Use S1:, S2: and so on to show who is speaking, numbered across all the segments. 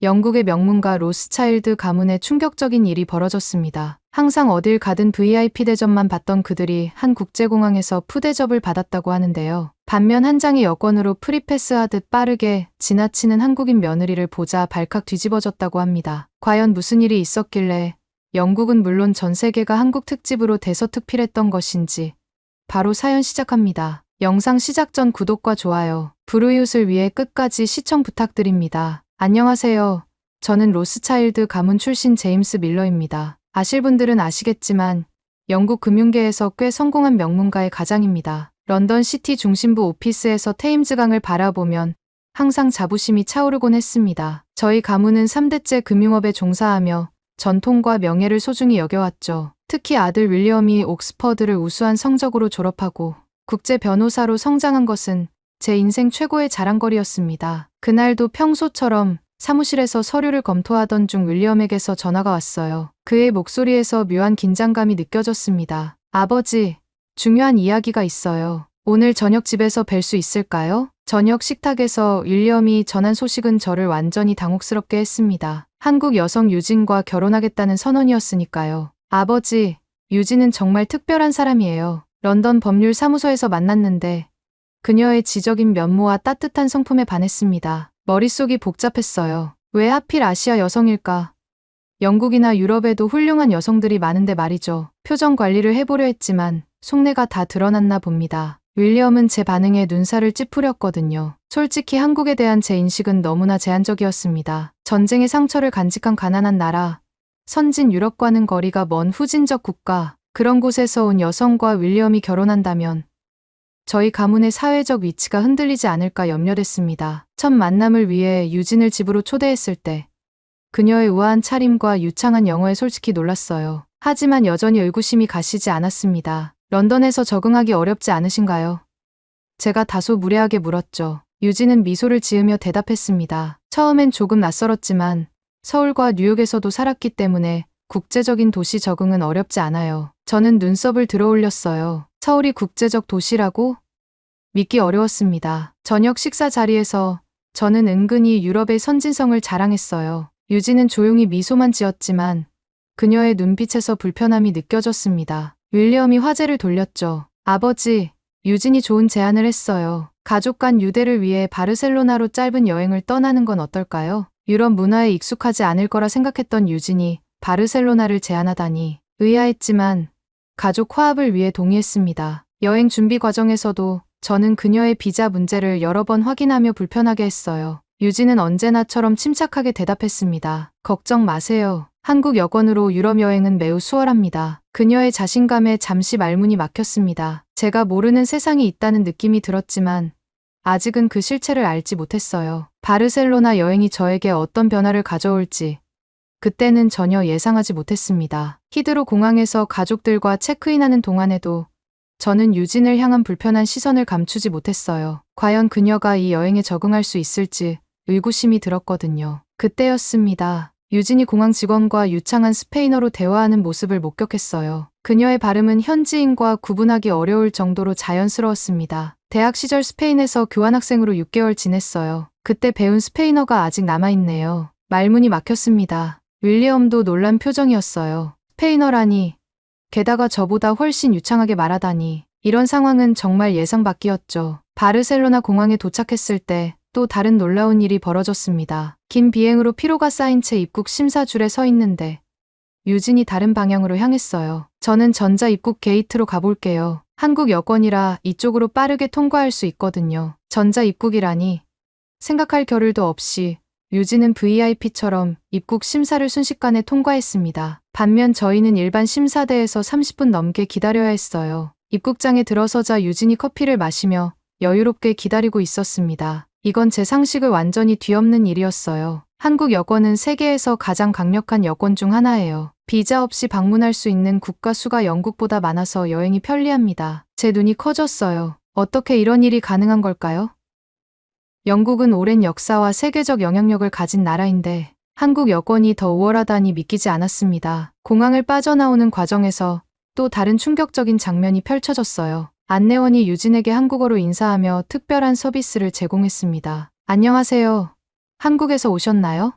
S1: 영국의 명문가 로스차일드 가문에 충격적인 일이 벌어졌습니다. 항상 어딜 가든 VIP 대접만 받던 그들이 한 국제공항에서 푸대접을 받았다고 하는데요. 반면 한 장의 여권으로 프리패스하듯 빠르게 지나치는 한국인 며느리를 보자 발칵 뒤집어졌다고 합니다. 과연 무슨 일이 있었길래 영국은 물론 전 세계가 한국 특집으로 대서특필했던 것인지 바로 사연 시작합니다. 영상 시작 전 구독과 좋아요, 불우이웃을 위해 끝까지 시청 부탁드립니다. 안녕하세요. 저는 로스차일드 가문 출신 제임스 밀러입니다. 아실 분들은 아시겠지만 영국 금융계에서 꽤 성공한 명문가의 가장입니다. 런던 시티 중심부 오피스에서 테임즈강을 바라보면 항상 자부심이 차오르곤 했습니다. 저희 가문은 3대째 금융업에 종사하며 전통과 명예를 소중히 여겨왔죠. 특히 아들 윌리엄이 옥스퍼드를 우수한 성적으로 졸업하고 국제 변호사로 성장한 것은 제 인생 최고의 자랑거리였습니다. 그날도 평소처럼 사무실에서 서류를 검토하던 중 윌리엄에게서 전화가 왔어요. 그의 목소리에서 묘한 긴장감이 느껴졌습니다. 아버지, 중요한 이야기가 있어요. 오늘 저녁 집에서 뵐 수 있을까요? 저녁 식탁에서 윌리엄이 전한 소식은 저를 완전히 당혹스럽게 했습니다. 한국 여성 유진과 결혼하겠다는 선언이었으니까요. 아버지, 유진은 정말 특별한 사람이에요. 런던 법률 사무소에서 만났는데 그녀의 지적인 면모와 따뜻한 성품에 반했습니다. 머릿속이 복잡했어요. 왜 하필 아시아 여성일까? 영국이나 유럽에도 훌륭한 여성들이 많은데 말이죠. 표정 관리를 해보려 했지만 속내가 다 드러났나 봅니다. 윌리엄은 제 반응에 눈살을 찌푸렸거든요. 솔직히 한국에 대한 제 인식은 너무나 제한적이었습니다. 전쟁의 상처를 간직한 가난한 나라, 선진 유럽과는 거리가 먼 후진적 국가, 그런 곳에서 온 여성과 윌리엄이 결혼한다면 저희 가문의 사회적 위치가 흔들리지 않을까 염려됐습니다. 첫 만남을 위해 유진을 집으로 초대했을 때 그녀의 우아한 차림과 유창한 영어에 솔직히 놀랐어요. 하지만 여전히 의구심이 가시지 않았습니다. 런던에서 적응하기 어렵지 않으신가요? 제가 다소 무례하게 물었죠. 유진은 미소를 지으며 대답했습니다. 처음엔 조금 낯설었지만 서울과 뉴욕에서도 살았기 때문에 국제적인 도시 적응은 어렵지 않아요. 저는 눈썹을 들어 올렸어요. 서울이 국제적 도시라고? 믿기 어려웠습니다. 저녁 식사 자리에서 저는 은근히 유럽의 선진성을 자랑했어요. 유진은 조용히 미소만 지었지만 그녀의 눈빛에서 불편함이 느껴졌습니다. 윌리엄이 화제를 돌렸죠. 아버지, 유진이 좋은 제안을 했어요. 가족 간 유대를 위해 바르셀로나로 짧은 여행을 떠나는 건 어떨까요? 유럽 문화에 익숙하지 않을 거라 생각했던 유진이 바르셀로나를 제안하다니 의아했지만 가족 화합을 위해 동의했습니다. 여행 준비 과정에서도 저는 그녀의 비자 문제를 여러 번 확인하며 불편하게 했어요. 유진은 언제나처럼 침착하게 대답했습니다. 걱정 마세요. 한국 여권으로 유럽 여행은 매우 수월합니다. 그녀의 자신감에 잠시 말문이 막혔습니다. 제가 모르는 세상이 있다는 느낌이 들었지만 아직은 그 실체를 알지 못했어요. 바르셀로나 여행이 저에게 어떤 변화를 가져올지 그때는 전혀 예상하지 못했습니다. 히드로 공항에서 가족들과 체크인하는 동안에도 저는 유진을 향한 불편한 시선을 감추지 못했어요. 과연 그녀가 이 여행에 적응할 수 있을지 의구심이 들었거든요. 그때였습니다. 유진이 공항 직원과 유창한 스페인어로 대화하는 모습을 목격했어요. 그녀의 발음은 현지인과 구분하기 어려울 정도로 자연스러웠습니다. 대학 시절 스페인에서 교환학생으로 6개월 지냈어요. 그때 배운 스페인어가 아직 남아있네요. 말문이 막혔습니다. 윌리엄도 놀란 표정이었어요. 스페인어라니, 게다가 저보다 훨씬 유창하게 말하다니. 이런 상황은 정말 예상 밖이었죠. 바르셀로나 공항에 도착했을 때 또 다른 놀라운 일이 벌어졌습니다. 긴 비행으로 피로가 쌓인 채 입국 심사 줄에 서 있는데 유진이 다른 방향으로 향했어요. 저는 전자 입국 게이트로 가볼게요. 한국 여권이라 이쪽으로 빠르게 통과할 수 있거든요. 전자 입국이라니. 생각할 겨를도 없이 유진은 VIP처럼 입국 심사를 순식간에 통과했습니다. 반면 저희는 일반 심사대에서 30분 넘게 기다려야 했어요. 입국장에 들어서자 유진이 커피를 마시며 여유롭게 기다리고 있었습니다. 이건 제 상식을 완전히 뒤엎는 일이었어요. 한국 여권은 세계에서 가장 강력한 여권 중 하나예요. 비자 없이 방문할 수 있는 국가 수가 영국보다 많아서 여행이 편리합니다. 제 눈이 커졌어요. 어떻게 이런 일이 가능한 걸까요? 영국은 오랜 역사와 세계적 영향력을 가진 나라인데 한국 여권이 더 우월하다니 믿기지 않았습니다. 공항을 빠져나오는 과정에서 또 다른 충격적인 장면이 펼쳐졌어요. 안내원이 유진에게 한국어로 인사하며 특별한 서비스를 제공했습니다. 안녕하세요. 한국에서 오셨나요?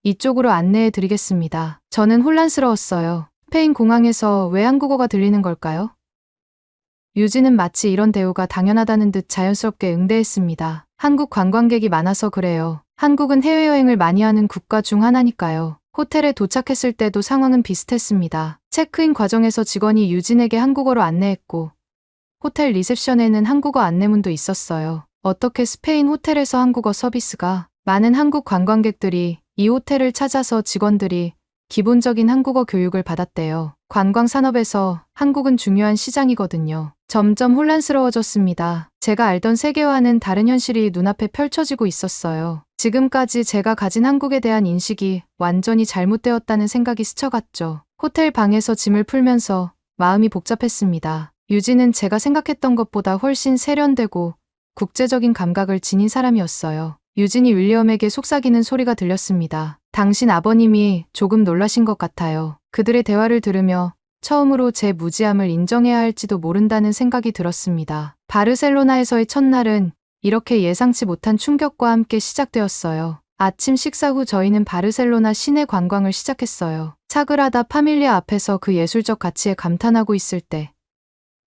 S1: 이쪽으로 안내해 드리겠습니다. 저는 혼란스러웠어요. 스페인 공항에서 왜 한국어가 들리는 걸까요? 유진은 마치 이런 대우가 당연하다는 듯 자연스럽게 응대했습니다. 한국 관광객이 많아서 그래요. 한국은 해외여행을 많이 하는 국가 중 하나니까요. 호텔에 도착했을 때도 상황은 비슷했습니다. 체크인 과정에서 직원이 유진에게 한국어로 안내했고, 호텔 리셉션에는 한국어 안내문도 있었어요. 어떻게 스페인 호텔에서 한국어 서비스가? 많은 한국 관광객들이 이 호텔을 찾아서 직원들이 기본적인 한국어 교육을 받았대요. 관광 산업에서 한국은 중요한 시장이거든요. 점점 혼란스러워졌습니다. 제가 알던 세계와는 다른 현실이 눈앞에 펼쳐지고 있었어요. 지금까지 제가 가진 한국에 대한 인식이 완전히 잘못되었다는 생각이 스쳐갔죠. 호텔 방에서 짐을 풀면서 마음이 복잡했습니다. 유진은 제가 생각했던 것보다 훨씬 세련되고 국제적인 감각을 지닌 사람이었어요. 유진이 윌리엄에게 속삭이는 소리가 들렸습니다. 당신 아버님이 조금 놀라신 것 같아요. 그들의 대화를 들으며 처음으로 제 무지함을 인정해야 할지도 모른다는 생각이 들었습니다. 바르셀로나에서의 첫날은 이렇게 예상치 못한 충격과 함께 시작되었어요. 아침 식사 후 저희는 바르셀로나 시내 관광을 시작했어요. 사그라다 파밀리아 앞에서 그 예술적 가치에 감탄하고 있을 때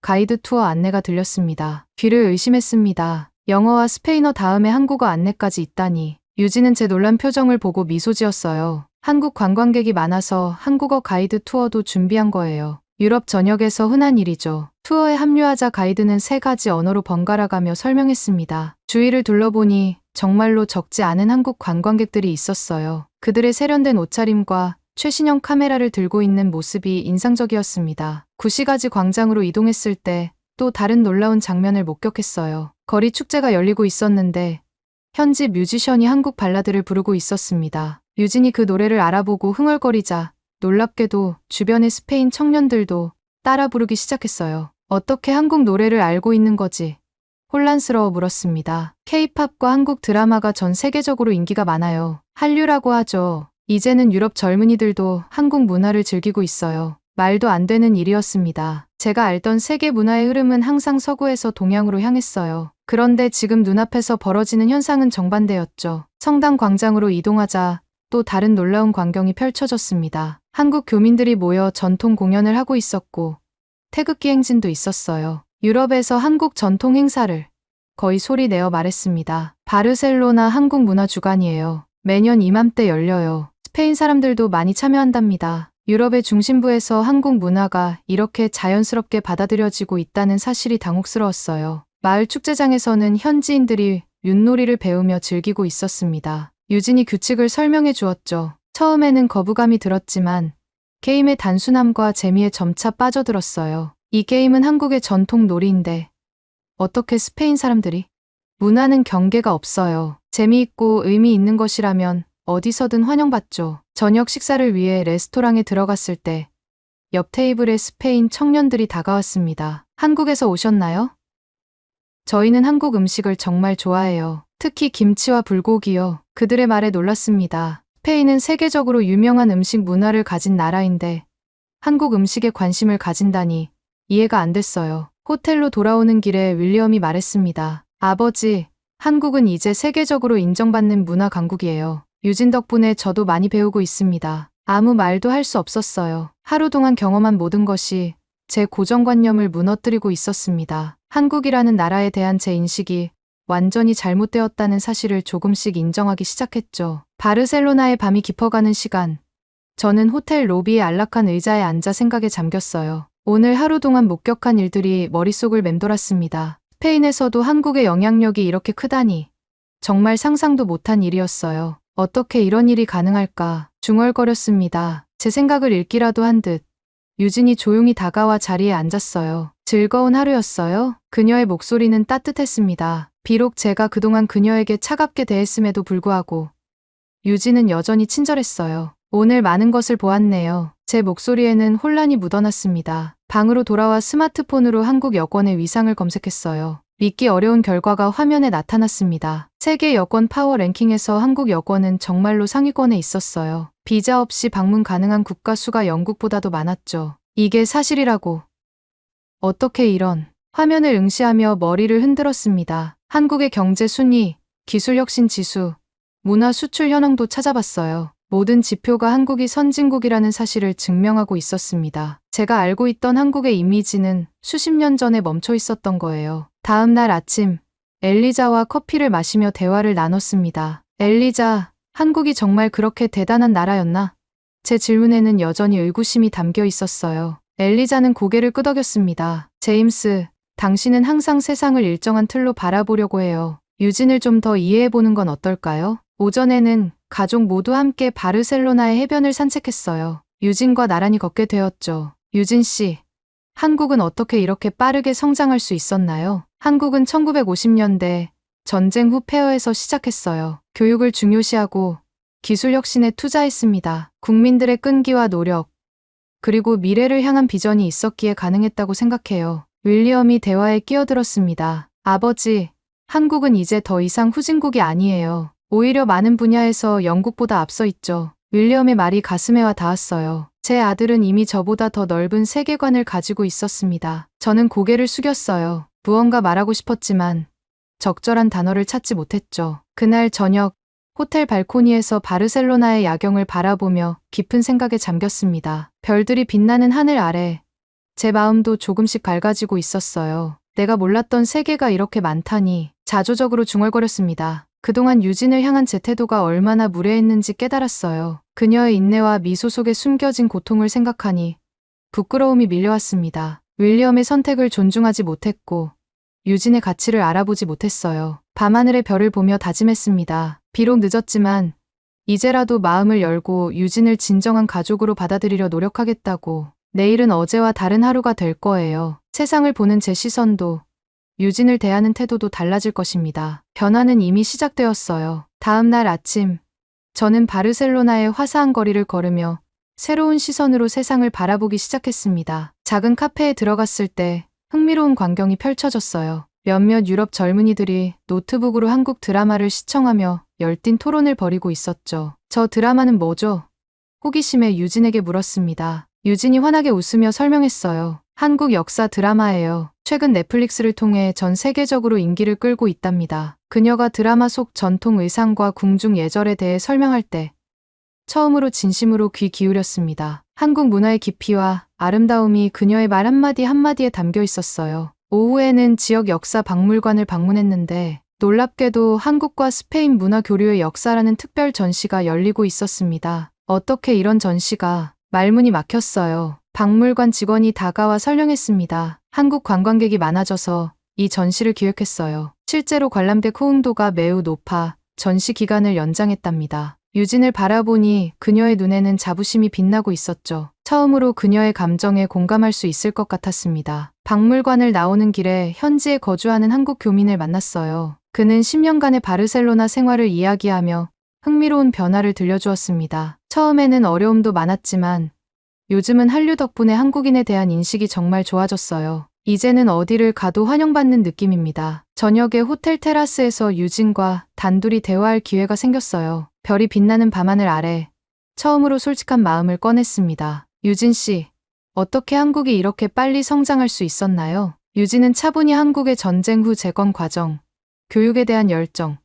S1: 가이드 투어 안내가 들렸습니다. 귀를 의심했습니다. 영어와 스페인어 다음에 한국어 안내까지 있다니. 유진은 제 놀란 표정을 보고 미소 지었어요. 한국 관광객이 많아서 한국어 가이드 투어도 준비한 거예요. 유럽 전역에서 흔한 일이죠. 투어에 합류하자 가이드는 3가지 언어로 번갈아가며 설명했습니다. 주위를 둘러보니 정말로 적지 않은 한국 관광객들이 있었어요. 그들의 세련된 옷차림과 최신형 카메라를 들고 있는 모습이 인상적이었습니다. 구시가지 광장으로 이동했을 때 또 다른 놀라운 장면을 목격했어요. 거리 축제가 열리고 있었는데 현지 뮤지션이 한국 발라드를 부르고 있었습니다. 유진이 그 노래를 알아보고 흥얼거리자 놀랍게도 주변의 스페인 청년들도 따라 부르기 시작했어요. 어떻게 한국 노래를 알고 있는 거지? 혼란스러워 물었습니다. K-팝과 한국 드라마가 전 세계적으로 인기가 많아요. 한류라고 하죠. 이제는 유럽 젊은이들도 한국 문화를 즐기고 있어요. 말도 안 되는 일이었습니다. 제가 알던 세계 문화의 흐름은 항상 서구에서 동양으로 향했어요. 그런데 지금 눈앞에서 벌어지는 현상은 정반대였죠. 성당 광장으로 이동하자 또 다른 놀라운 광경이 펼쳐졌습니다. 한국 교민들이 모여 전통 공연을 하고 있었고 태극기 행진도 있었어요. 유럽에서 한국 전통 행사를 거의 소리 내어 말했습니다. 바르셀로나 한국 문화 주간이에요. 매년 이맘때 열려요. 스페인 사람들도 많이 참여한답니다. 유럽의 중심부에서 한국 문화가 이렇게 자연스럽게 받아들여지고 있다는 사실이 당혹스러웠어요. 마을 축제장에서는 현지인들이 윷놀이를 배우며 즐기고 있었습니다. 유진이 규칙을 설명해 주었죠. 처음에는 거부감이 들었지만 게임의 단순함과 재미에 점차 빠져들었어요. 이 게임은 한국의 전통 놀이인데 어떻게 스페인 사람들이? 문화는 경계가 없어요. 재미있고 의미 있는 것이라면 어디서든 환영받죠. 저녁 식사를 위해 레스토랑에 들어갔을 때 옆 테이블에 스페인 청년들이 다가왔습니다. 한국에서 오셨나요? 저희는 한국 음식을 정말 좋아해요. 특히 김치와 불고기요. 그들의 말에 놀랐습니다. 스페인은 세계적으로 유명한 음식 문화를 가진 나라인데 한국 음식에 관심을 가진다니 이해가 안 됐어요. 호텔로 돌아오는 길에 윌리엄이 말했습니다. 아버지, 한국은 이제 세계적으로 인정받는 문화 강국이에요. 유진 덕분에 저도 많이 배우고 있습니다. 아무 말도 할 수 없었어요. 하루 동안 경험한 모든 것이 제 고정관념을 무너뜨리고 있었습니다. 한국이라는 나라에 대한 제 인식이 완전히 잘못되었다는 사실을 조금씩 인정하기 시작했죠. 바르셀로나의 밤이 깊어가는 시간. 저는 호텔 로비의 안락한 의자에 앉아 생각에 잠겼어요. 오늘 하루 동안 목격한 일들이 머릿속을 맴돌았습니다. 스페인에서도 한국의 영향력이 이렇게 크다니. 정말 상상도 못한 일이었어요. 어떻게 이런 일이 가능할까? 중얼거렸습니다. 제 생각을 읽기라도 한 듯. 유진이 조용히 다가와 자리에 앉았어요. 즐거운 하루였어요? 그녀의 목소리는 따뜻했습니다. 비록 제가 그동안 그녀에게 차갑게 대했음에도 불구하고 유진은 여전히 친절했어요. 오늘 많은 것을 보았네요. 제 목소리에는 혼란이 묻어났습니다. 방으로 돌아와 스마트폰으로 한국 여권의 위상을 검색했어요. 믿기 어려운 결과가 화면에 나타났습니다. 세계 여권 파워 랭킹에서 한국 여권은 정말로 상위권에 있었어요. 비자 없이 방문 가능한 국가 수가 영국보다도 많았죠. 이게 사실이라고. 어떻게 이런. 화면을 응시하며 머리를 흔들었습니다. 한국의 경제 순위, 기술 혁신 지수, 문화 수출 현황도 찾아봤어요. 모든 지표가 한국이 선진국이라는 사실을 증명하고 있었습니다. 제가 알고 있던 한국의 이미지는 수십 년 전에 멈춰 있었던 거예요. 다음 날 아침, 엘리자와 커피를 마시며 대화를 나눴습니다. 엘리자, 한국이 정말 그렇게 대단한 나라였나? 제 질문에는 여전히 의구심이 담겨 있었어요. 엘리자는 고개를 끄덕였습니다. 제임스, 당신은 항상 세상을 일정한 틀로 바라보려고 해요. 유진을 좀 더 이해해보는 건 어떨까요? 오전에는 가족 모두 함께 바르셀로나의 해변을 산책했어요. 유진과 나란히 걷게 되었죠. 유진 씨, 한국은 어떻게 이렇게 빠르게 성장할 수 있었나요? 한국은 1950년대 전쟁 후 폐허에서 시작했어요. 교육을 중요시하고 기술 혁신에 투자했습니다. 국민들의 끈기와 노력, 그리고 미래를 향한 비전이 있었기에 가능했다고 생각해요. 윌리엄이 대화에 끼어들었습니다. 아버지, 한국은 이제 더 이상 후진국이 아니에요. 오히려 많은 분야에서 영국보다 앞서 있죠. 윌리엄의 말이 가슴에 와 닿았어요. 제 아들은 이미 저보다 더 넓은 세계관을 가지고 있었습니다. 저는 고개를 숙였어요. 무언가 말하고 싶었지만 적절한 단어를 찾지 못했죠. 그날 저녁, 호텔 발코니에서 바르셀로나의 야경을 바라보며 깊은 생각에 잠겼습니다. 별들이 빛나는 하늘 아래 제 마음도 조금씩 밝아지고 있었어요. 내가 몰랐던 세계가 이렇게 많다니. 자조적으로 중얼거렸습니다. 그동안 유진을 향한 제 태도가 얼마나 무례했는지 깨달았어요. 그녀의 인내와 미소 속에 숨겨진 고통을 생각하니 부끄러움이 밀려왔습니다. 윌리엄의 선택을 존중하지 못했고 유진의 가치를 알아보지 못했어요. 밤하늘의 별을 보며 다짐했습니다. 비록 늦었지만 이제라도 마음을 열고 유진을 진정한 가족으로 받아들이려 노력하겠다고. 내일은 어제와 다른 하루가 될 거예요. 세상을 보는 제 시선도 유진을 대하는 태도도 달라질 것입니다. 변화는 이미 시작되었어요. 다음 날 아침, 저는 바르셀로나의 화사한 거리를 걸으며 새로운 시선으로 세상을 바라보기 시작했습니다. 작은 카페에 들어갔을 때 흥미로운 광경이 펼쳐졌어요. 몇몇 유럽 젊은이들이 노트북으로 한국 드라마를 시청하며 열띤 토론을 벌이고 있었죠. 저 드라마는 뭐죠? 호기심에 유진에게 물었습니다. 유진이 환하게 웃으며 설명했어요. 한국 역사 드라마예요. 최근 넷플릭스를 통해 전 세계적으로 인기를 끌고 있답니다. 그녀가 드라마 속 전통 의상과 궁중 예절에 대해 설명할 때 처음으로 진심으로 귀 기울였습니다. 한국 문화의 깊이와 아름다움이 그녀의 말 한마디 한마디에 담겨 있었어요. 오후에는 지역 역사 박물관을 방문했는데 놀랍게도 한국과 스페인 문화 교류의 역사라는 특별 전시가 열리고 있었습니다. 어떻게 이런 전시가 말문이 막혔어요. 박물관 직원이 다가와 설명했습니다. 한국 관광객이 많아져서 이 전시를 기획했어요. 실제로 관람객 호응도가 매우 높아 전시 기간을 연장했답니다. 유진을 바라보니 그녀의 눈에는 자부심이 빛나고 있었죠. 처음으로 그녀의 감정에 공감할 수 있을 것 같았습니다. 박물관을 나오는 길에 현지에 거주하는 한국 교민을 만났어요. 그는 10년간의 바르셀로나 생활을 이야기하며 흥미로운 변화를 들려주었습니다. 처음에는 어려움도 많았지만 요즘은 한류 덕분에 한국인에 대한 인식이 정말 좋아졌어요. 이제는 어디를 가도 환영받는 느낌입니다. 저녁에 호텔 테라스에서 유진과 단둘이 대화할 기회가 생겼어요. 별이 빛나는 밤하늘 아래 처음으로 솔직한 마음을 꺼냈습니다. 유진 씨, 어떻게 한국이 이렇게 빨리 성장할 수 있었나요? 유진은 차분히 한국의 전쟁 후 재건 과정, 교육에 대한 열정,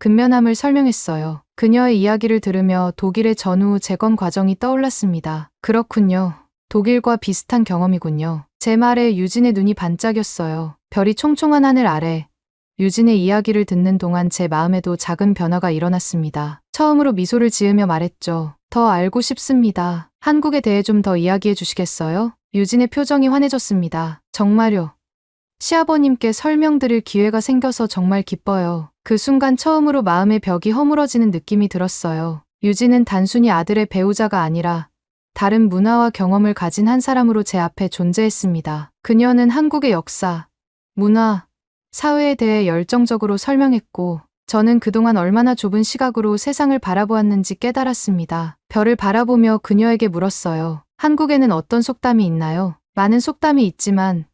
S1: 근면함을 설명했어요. 그녀의 이야기를 들으며 독일의 전후 재건 과정이 떠올랐습니다. 그렇군요. 독일과 비슷한 경험이군요. 제 말에 유진의 눈이 반짝였어요. 별이 총총한 하늘 아래 유진의 이야기를 듣는 동안 제 마음에도 작은 변화가 일어났습니다. 처음으로 미소를 지으며 말했죠. 더 알고 싶습니다. 한국에 대해 좀 더 이야기해 주시겠어요? 유진의 표정이 환해졌습니다. 정말요. 시아버님께 설명드릴 기회가 생겨서 정말 기뻐요. 그 순간 처음으로 마음의 벽이 허물어지는 느낌이 들었어요. 유진은 단순히 아들의 배우자가 아니라 다른 문화와 경험을 가진 한 사람으로 제 앞에 존재했습니다. 그녀는 한국의 역사, 문화, 사회에 대해 열정적으로 설명했고 저는 그동안 얼마나 좁은 시각으로 세상을 바라보았는지 깨달았습니다. 별을 바라보며 그녀에게 물었어요. 한국에는 어떤 속담이 있나요? 많은 속담이 있지만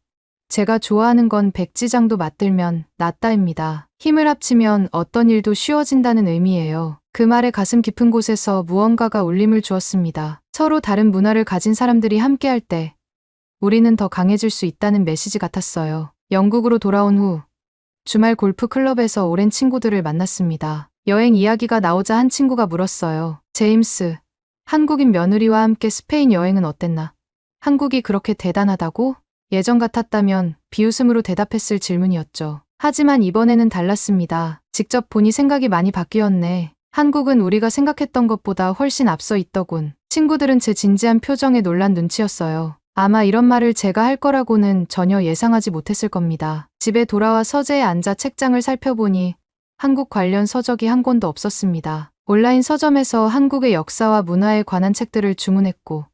S1: 제가 좋아하는 건 백지장도 맞들면 낫다입니다. 힘을 합치면 어떤 일도 쉬워진다는 의미예요. 그 말에 가슴 깊은 곳에서 무언가가 울림을 주었습니다. 서로 다른 문화를 가진 사람들이 함께할 때 우리는 더 강해질 수 있다는 메시지 같았어요. 영국으로 돌아온 후 주말 골프 클럽에서 오랜 친구들을 만났습니다. 여행 이야기가 나오자 한 친구가 물었어요. 제임스, 한국인 며느리와 함께 스페인 여행은 어땠나? 한국이 그렇게 대단하다고? 예전 같았다면 비웃음으로 대답했을 질문이었죠. 하지만 이번에는 달랐습니다. 직접 보니 생각이 많이 바뀌었네. 한국은 우리가 생각했던 것보다 훨씬 앞서 있더군. 친구들은 제 진지한 표정에 놀란 눈치였어요. 아마 이런 말을 제가 할 거라고는 전혀 예상하지 못했을 겁니다. 집에 돌아와 서재에 앉아 책장을 살펴보니 한국 관련 서적이 한 권도 없었습니다. 온라인 서점에서 한국의 역사와 문화에 관한 책들을 주문했고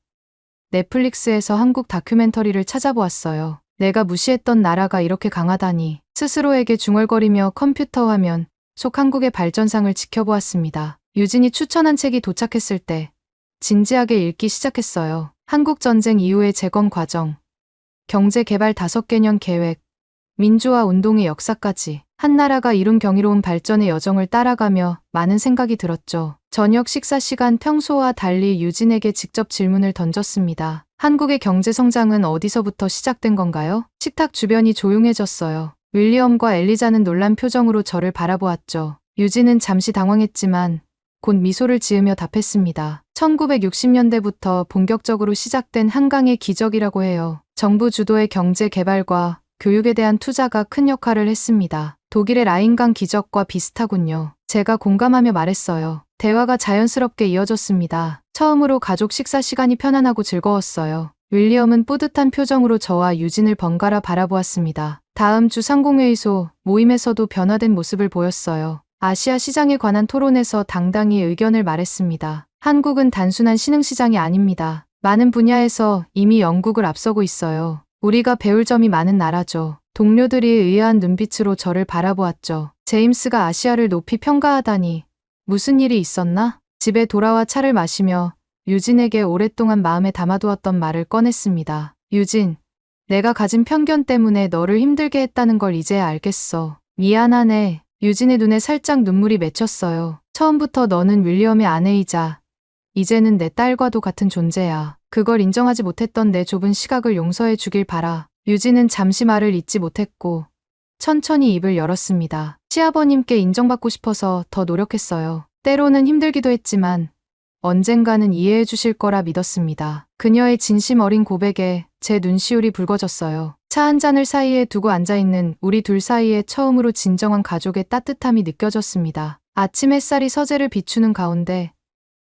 S1: 넷플릭스에서 한국 다큐멘터리를 찾아보았어요. 내가 무시했던 나라가 이렇게 강하다니. 스스로에게 중얼거리며 컴퓨터 화면 속 한국의 발전상을 지켜보았습니다. 유진이 추천한 책이 도착했을 때 진지하게 읽기 시작했어요. 한국전쟁 이후의 재건 과정, 경제개발 5개년 계획, 민주화 운동의 역사까지 한 나라가 이룬 경이로운 발전의 여정을 따라가며 많은 생각이 들었죠. 저녁 식사 시간 평소와 달리 유진에게 직접 질문을 던졌습니다. 한국의 경제 성장은 어디서부터 시작된 건가요? 식탁 주변이 조용해졌어요. 윌리엄과 엘리자는 놀란 표정으로 저를 바라보았죠. 유진은 잠시 당황했지만 곧 미소를 지으며 답했습니다. 1960년대부터 본격적으로 시작된 한강의 기적이라고 해요. 정부 주도의 경제 개발과 교육에 대한 투자가 큰 역할을 했습니다. 독일의 라인강 기적과 비슷하군요. 제가 공감하며 말했어요. 대화가 자연스럽게 이어졌습니다. 처음으로 가족 식사 시간이 편안하고 즐거웠어요. 윌리엄은 뿌듯한 표정으로 저와 유진을 번갈아 바라보았습니다. 다음 주 상공회의소 모임에서도 변화된 모습을 보였어요. 아시아 시장에 관한 토론에서 당당히 의견을 말했습니다. 한국은 단순한 신흥시장이 아닙니다. 많은 분야에서 이미 영국을 앞서고 있어요. 우리가 배울 점이 많은 나라죠. 동료들이 의아한 눈빛으로 저를 바라보았죠. 제임스가 아시아를 높이 평가하다니 무슨 일이 있었나? 집에 돌아와 차를 마시며 유진에게 오랫동안 마음에 담아두었던 말을 꺼냈습니다. 유진, 내가 가진 편견 때문에 너를 힘들게 했다는 걸 이제야 알겠어. 미안하네. 유진의 눈에 살짝 눈물이 맺혔어요. 처음부터 너는 윌리엄의 아내이자 이제는 내 딸과도 같은 존재야. 그걸 인정하지 못했던 내 좁은 시각을 용서해 주길 바라. 유진은 잠시 말을 잇지 못했고 천천히 입을 열었습니다. 시아버님께 인정받고 싶어서 더 노력했어요. 때로는 힘들기도 했지만 언젠가는 이해해 주실 거라 믿었습니다. 그녀의 진심 어린 고백에 제 눈시울이 붉어졌어요. 차 한 잔을 사이에 두고 앉아있는 우리 둘 사이에 처음으로 진정한 가족의 따뜻함이 느껴졌습니다. 아침 햇살이 서재를 비추는 가운데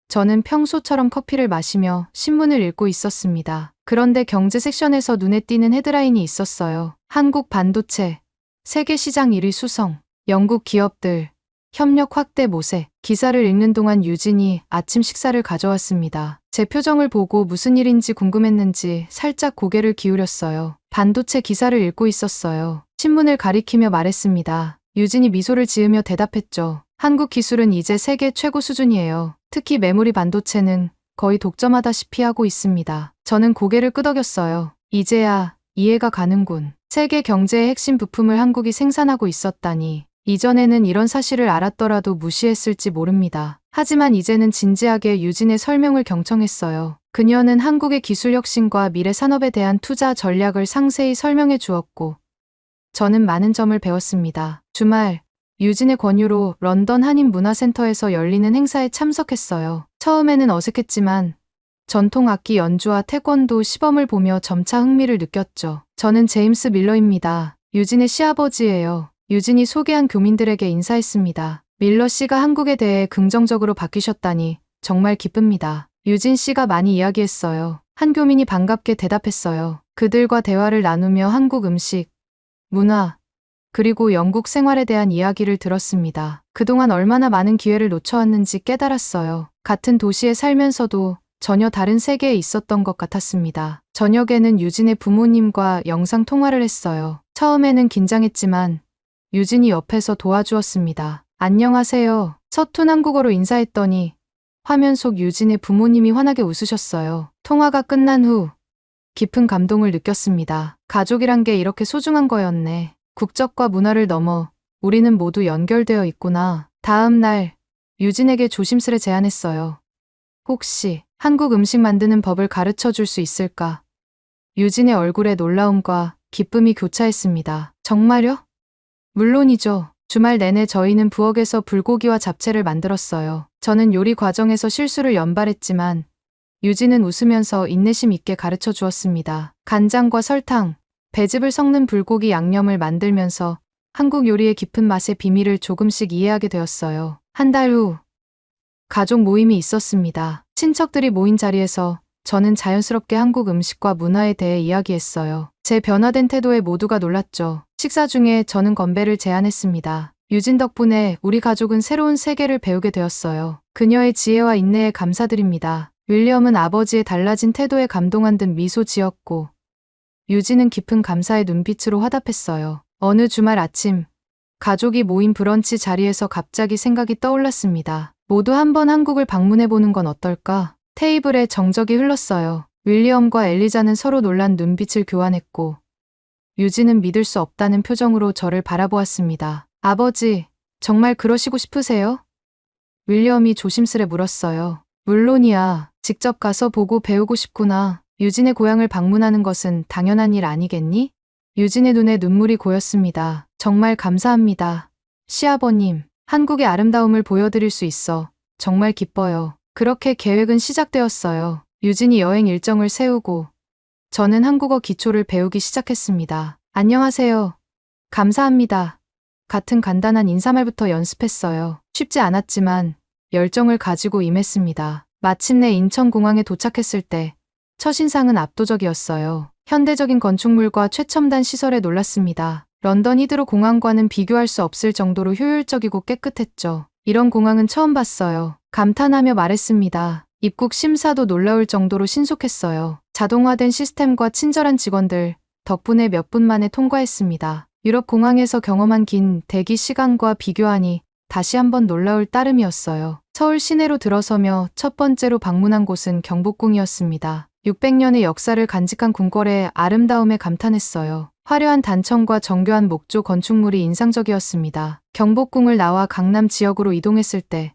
S1: 저는 평소처럼 커피를 마시며 신문을 읽고 있었습니다. 그런데 경제 섹션에서 눈에 띄는 헤드라인이 있었어요. 한국 반도체, 세계 시장 1위 수성, 영국 기업들, 협력 확대 모색. 기사를 읽는 동안 유진이 아침 식사를 가져왔습니다. 제 표정을 보고 무슨 일인지 궁금했는지 살짝 고개를 기울였어요. 반도체 기사를 읽고 있었어요. 신문을 가리키며 말했습니다. 유진이 미소를 지으며 대답했죠. 한국 기술은 이제 세계 최고 수준이에요. 특히 메모리 반도체는 거의 독점하다시피 하고 있습니다. 저는 고개를 끄덕였어요. 이제야 이해가 가는군. 세계 경제의 핵심 부품을 한국이 생산하고 있었다니. 이전에는 이런 사실을 알았더라도 무시했을지 모릅니다. 하지만 이제는 진지하게 유진의 설명을 경청했어요. 그녀는 한국의 기술 혁신과 미래 산업에 대한 투자 전략을 상세히 설명해 주었고 저는 많은 점을 배웠습니다. 주말 유진의 권유로 런던 한인문화센터에서 열리는 행사에 참석했어요. 처음에는 어색했지만 전통 악기 연주와 태권도 시범을 보며 점차 흥미를 느꼈죠. 저는 제임스 밀러입니다. 유진의 시아버지예요. 유진이 소개한 교민들에게 인사했습니다. 밀러 씨가 한국에 대해 긍정적으로 바뀌셨다니 정말 기쁩니다. 유진 씨가 많이 이야기했어요. 한 교민이 반갑게 대답했어요. 그들과 대화를 나누며 한국 음식, 문화, 그리고 영국 생활에 대한 이야기를 들었습니다. 그동안 얼마나 많은 기회를 놓쳐왔는지 깨달았어요. 같은 도시에 살면서도 전혀 다른 세계에 있었던 것 같았습니다. 저녁에는 유진의 부모님과 영상 통화를 했어요. 처음에는 긴장했지만 유진이 옆에서 도와주었습니다. 안녕하세요. 서툰 한국어로 인사했더니 화면 속 유진의 부모님이 환하게 웃으셨어요. 통화가 끝난 후 깊은 감동을 느꼈습니다. 가족이란 게 이렇게 소중한 거였네. 국적과 문화를 넘어 우리는 모두 연결되어 있구나. 다음 날 유진에게 조심스레 제안했어요. 혹시 한국 음식 만드는 법을 가르쳐 줄 수 있을까? 유진의 얼굴에 놀라움과 기쁨이 교차했습니다. 정말요? 물론이죠. 주말 내내 저희는 부엌에서 불고기와 잡채를 만들었어요. 저는 요리 과정에서 실수를 연발했지만 유진은 웃으면서 인내심 있게 가르쳐 주었습니다. 간장과 설탕, 배즙을 섞는 불고기 양념을 만들면서 한국 요리의 깊은 맛의 비밀을 조금씩 이해하게 되었어요. 한 달 후, 가족 모임이 있었습니다. 친척들이 모인 자리에서 저는 자연스럽게 한국 음식과 문화에 대해 이야기했어요. 제 변화된 태도에 모두가 놀랐죠. 식사 중에 저는 건배를 제안했습니다. 유진 덕분에 우리 가족은 새로운 세계를 배우게 되었어요. 그녀의 지혜와 인내에 감사드립니다. 윌리엄은 아버지의 달라진 태도에 감동한 듯 미소 지었고, 유진은 깊은 감사의 눈빛으로 화답했어요. 어느 주말 아침, 가족이 모인 브런치 자리에서 갑자기 생각이 떠올랐습니다. 모두 한번 한국을 방문해보는 건 어떨까? 테이블에 정적이 흘렀어요. 윌리엄과 엘리자는 서로 놀란 눈빛을 교환했고, 유진은 믿을 수 없다는 표정으로 저를 바라보았습니다. 아버지, 정말 그러시고 싶으세요? 윌리엄이 조심스레 물었어요. 물론이야. 직접 가서 보고 배우고 싶구나. 유진의 고향을 방문하는 것은 당연한 일 아니겠니? 유진의 눈에 눈물이 고였습니다. 정말 감사합니다. 시아버님, 한국의 아름다움을 보여드릴 수 있어 정말 기뻐요. 그렇게 계획은 시작되었어요. 유진이 여행 일정을 세우고 저는 한국어 기초를 배우기 시작했습니다. 안녕하세요. 감사합니다. 같은 간단한 인사말부터 연습했어요. 쉽지 않았지만 열정을 가지고 임했습니다. 마침내 인천공항에 도착했을 때 첫인상은 압도적이었어요. 현대적인 건축물과 최첨단 시설에 놀랐습니다. 런던 히드로 공항과는 비교할 수 없을 정도로 효율적이고 깨끗했죠. 이런 공항은 처음 봤어요. 감탄하며 말했습니다. 입국 심사도 놀라울 정도로 신속했어요. 자동화된 시스템과 친절한 직원들 덕분에 몇 분 만에 통과했습니다. 유럽 공항에서 경험한 긴 대기 시간과 비교하니 다시 한번 놀라울 따름이었어요. 서울 시내로 들어서며 첫 번째로 방문한 곳은 경복궁이었습니다. 600년의 역사를 간직한 궁궐의 아름다움에 감탄했어요. 화려한 단청과 정교한 목조 건축물이 인상적이었습니다. 경복궁을 나와 강남 지역으로 이동했을 때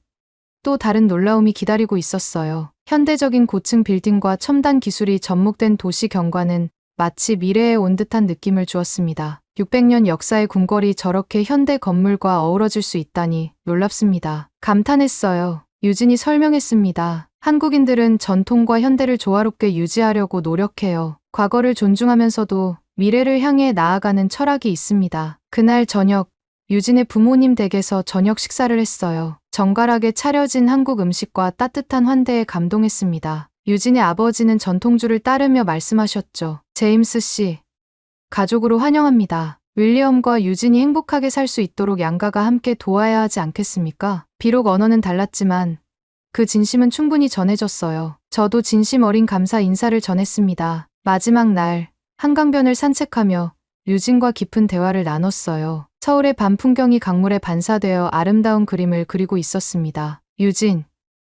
S1: 또 다른 놀라움이 기다리고 있었어요. 현대적인 고층 빌딩과 첨단 기술이 접목된 도시 경관은 마치 미래에 온 듯한 느낌을 주었습니다. 600년 역사의 궁궐이 저렇게 현대 건물과 어우러질 수 있다니 놀랍습니다. 감탄했어요. 유진이 설명했습니다. 한국인들은 전통과 현대를 조화롭게 유지하려고 노력해요. 과거를 존중하면서도 미래를 향해 나아가는 철학이 있습니다. 그날 저녁, 유진의 부모님 댁에서 저녁 식사를 했어요. 정갈하게 차려진 한국 음식과 따뜻한 환대에 감동했습니다. 유진의 아버지는 전통주를 따르며 말씀하셨죠. 제임스 씨, 가족으로 환영합니다. 윌리엄과 유진이 행복하게 살 수 있도록 양가가 함께 도와야 하지 않겠습니까? 비록 언어는 달랐지만 그 진심은 충분히 전해졌어요. 저도 진심 어린 감사 인사를 전했습니다. 마지막 날, 한강변을 산책하며 유진과 깊은 대화를 나눴어요. 서울의 밤 풍경이 강물에 반사되어 아름다운 그림을 그리고 있었습니다. 유진,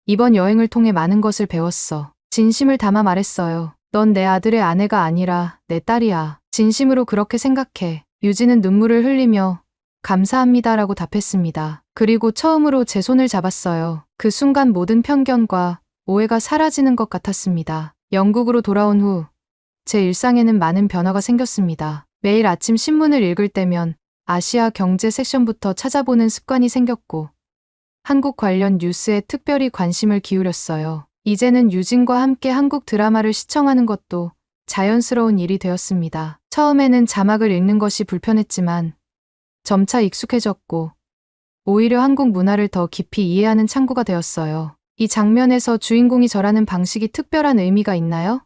S1: 이번 여행을 통해 많은 것을 배웠어. 진심을 담아 말했어요. 넌 내 아들의 아내가 아니라 내 딸이야. 진심으로 그렇게 생각해. 유진은 눈물을 흘리며 감사합니다라고 답했습니다. 그리고 처음으로 제 손을 잡았어요. 그 순간 모든 편견과 오해가 사라지는 것 같았습니다. 영국으로 돌아온 후 제 일상에는 많은 변화가 생겼습니다. 매일 아침 신문을 읽을 때면 아시아 경제 섹션부터 찾아보는 습관이 생겼고 한국 관련 뉴스에 특별히 관심을 기울였어요. 이제는 유진과 함께 한국 드라마를 시청하는 것도 자연스러운 일이 되었습니다. 처음에는 자막을 읽는 것이 불편했지만 점차 익숙해졌고 오히려 한국 문화를 더 깊이 이해하는 창구가 되었어요. 이 장면에서 주인공이 절하는 방식이 특별한 의미가 있나요?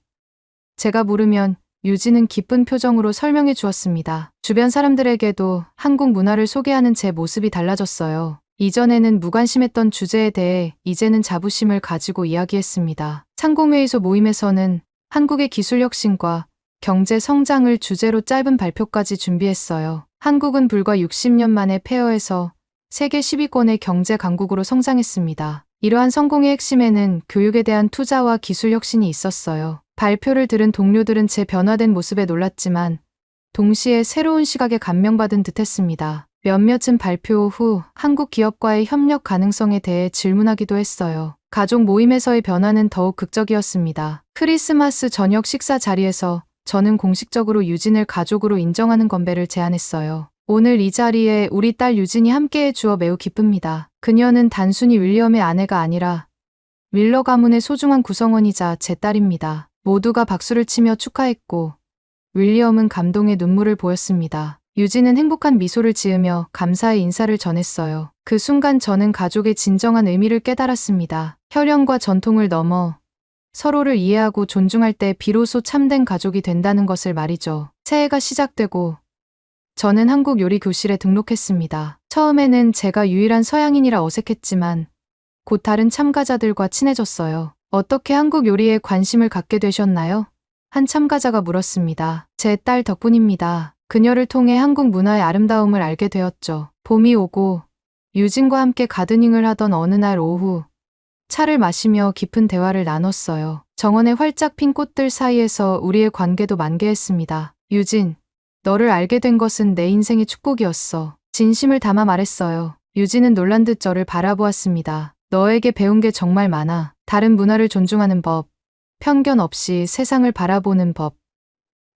S1: 제가 물으면 유진은 기쁜 표정으로 설명해 주었습니다. 주변 사람들에게도 한국 문화를 소개하는 제 모습이 달라졌어요. 이전에는 무관심했던 주제에 대해 이제는 자부심을 가지고 이야기했습니다. 상공회의소 모임에서는 한국의 기술 혁신과 경제 성장을 주제로 짧은 발표까지 준비했어요. 한국은 불과 60년 만에 폐허에서 세계 10위권의 경제 강국으로 성장했습니다. 이러한 성공의 핵심에는 교육에 대한 투자와 기술 혁신이 있었어요. 발표를 들은 동료들은 제 변화된 모습에 놀랐지만 동시에 새로운 시각에 감명받은 듯했습니다. 몇몇은 발표 후 한국 기업과의 협력 가능성에 대해 질문하기도 했어요. 가족 모임에서의 변화는 더욱 극적이었습니다. 크리스마스 저녁 식사 자리에서 저는 공식적으로 유진을 가족으로 인정하는 건배를 제안했어요. 오늘 이 자리에 우리 딸 유진이 함께해 주어 매우 기쁩니다. 그녀는 단순히 윌리엄의 아내가 아니라 밀러 가문의 소중한 구성원이자 제 딸입니다. 모두가 박수를 치며 축하했고 윌리엄은 감동의 눈물을 보였습니다. 유진은 행복한 미소를 지으며 감사의 인사를 전했어요. 그 순간 저는 가족의 진정한 의미를 깨달았습니다. 혈연과 전통을 넘어 서로를 이해하고 존중할 때 비로소 참된 가족이 된다는 것을 말이죠. 새해가 시작되고 저는 한국 요리 교실에 등록했습니다. 처음에는 제가 유일한 서양인이라 어색했지만 곧 다른 참가자들과 친해졌어요. 어떻게 한국 요리에 관심을 갖게 되셨나요? 한 참가자가 물었습니다. 제 딸 덕분입니다. 그녀를 통해 한국 문화의 아름다움을 알게 되었죠. 봄이 오고 유진과 함께 가드닝을 하던 어느 날 오후 차를 마시며 깊은 대화를 나눴어요. 정원의 활짝 핀 꽃들 사이에서 우리의 관계도 만개했습니다. 유진, 너를 알게 된 것은 내 인생의 축복이었어. 진심을 담아 말했어요. 유진은 놀란 듯 저를 바라보았습니다. 너에게 배운 게 정말 많아. 다른 문화를 존중하는 법, 편견 없이 세상을 바라보는 법,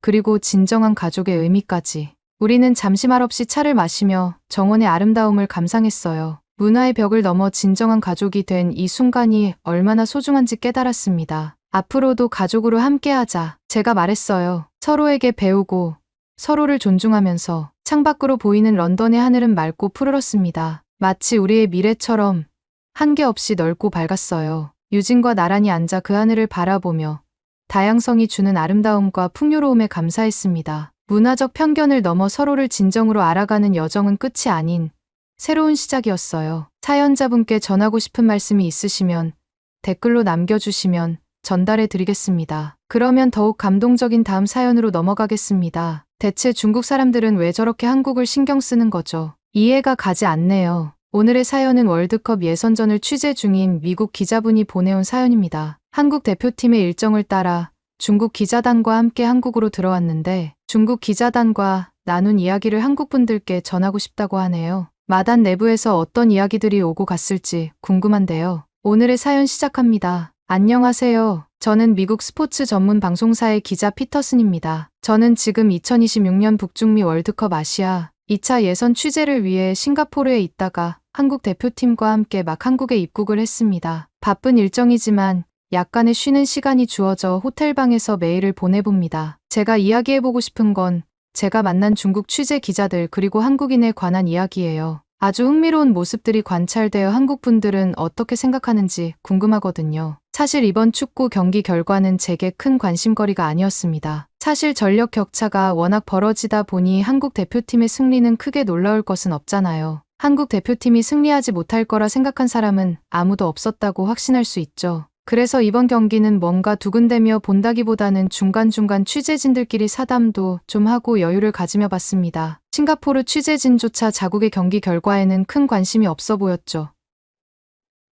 S1: 그리고 진정한 가족의 의미까지. 우리는 잠시 말없이 차를 마시며 정원의 아름다움을 감상했어요. 문화의 벽을 넘어 진정한 가족이 된 이 순간이 얼마나 소중한지 깨달았습니다. 앞으로도 가족으로 함께하자. 제가 말했어요. 서로에게 배우고 서로를 존중하면서. 창밖으로 보이는 런던의 하늘은 맑고 푸르렀습니다. 마치 우리의 미래처럼 한계 없이 넓고 밝았어요. 유진과 나란히 앉아 그 하늘을 바라보며 다양성이 주는 아름다움과 풍요로움에 감사했습니다. 문화적 편견을 넘어 서로를 진정으로 알아가는 여정은 끝이 아닌 새로운 시작이었어요. 사연자분께 전하고 싶은 말씀이 있으시면 댓글로 남겨주시면 전달해 드리겠습니다. 그러면 더욱 감동적인 다음 사연으로 넘어가겠습니다. 대체 중국 사람들은 왜 저렇게 한국을 신경 쓰는 거죠? 이해가 가지 않네요. 오늘의 사연은 월드컵 예선전을 취재 중인 미국 기자분이 보내온 사연입니다. 한국 대표팀의 일정을 따라 중국 기자단과 함께 한국으로 들어왔는데 중국 기자단과 나눈 이야기를 한국 분들께 전하고 싶다고 하네요. 마단 내부에서 어떤 이야기들이 오고 갔을지 궁금한데요. 오늘의 사연 시작합니다. 안녕하세요. 저는 미국 스포츠 전문 방송사의 기자 피터슨입니다. 저는 지금 2026년 북중미 월드컵 아시아 2차 예선 취재를 위해 싱가포르에 있다가 한국 대표팀과 함께 막 한국에 입국을 했습니다. 바쁜 일정이지만 약간의 쉬는 시간이 주어져 호텔방에서 메일을 보내봅니다. 제가 이야기해보고 싶은 건 제가 만난 중국 취재 기자들 그리고 한국인에 관한 이야기예요. 아주 흥미로운 모습들이 관찰되어 한국 분들은 어떻게 생각하는지 궁금하거든요. 사실 이번 축구 경기 결과는 제게 큰 관심거리가 아니었습니다. 사실 전력 격차가 워낙 벌어지다 보니 한국 대표팀의 승리는 크게 놀라울 것은 없잖아요. 한국 대표팀이 승리하지 못할 거라 생각한 사람은 아무도 없었다고 확신할 수 있죠. 그래서 이번 경기는 뭔가 두근대며 본다기보다는 중간중간 취재진들끼리 사담도 좀 하고 여유를 가지며 봤습니다. 싱가포르 취재진조차 자국의 경기 결과에는 큰 관심이 없어 보였죠.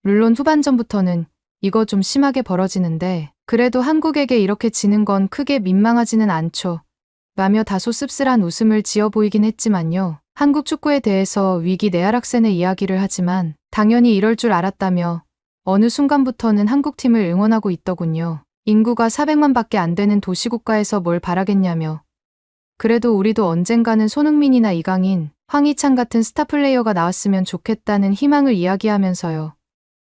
S1: 물론 후반전부터는 이거 좀 심하게 벌어지는데 그래도 한국에게 이렇게 지는 건 크게 민망하지는 않죠. 라며 다소 씁쓸한 웃음을 지어 보이긴 했지만요. 한국 축구에 대해서 위기 내야락센의 이야기를 하지만 당연히 이럴 줄 알았다며 어느 순간부터는 한국팀을 응원하고 있더군요. 인구가 400만 밖에 안 되는 도시국가에서 뭘 바라겠냐며. 그래도 우리도 언젠가는 손흥민이나 이강인, 황희찬 같은 스타 플레이어가 나왔으면 좋겠다는 희망을 이야기하면서요.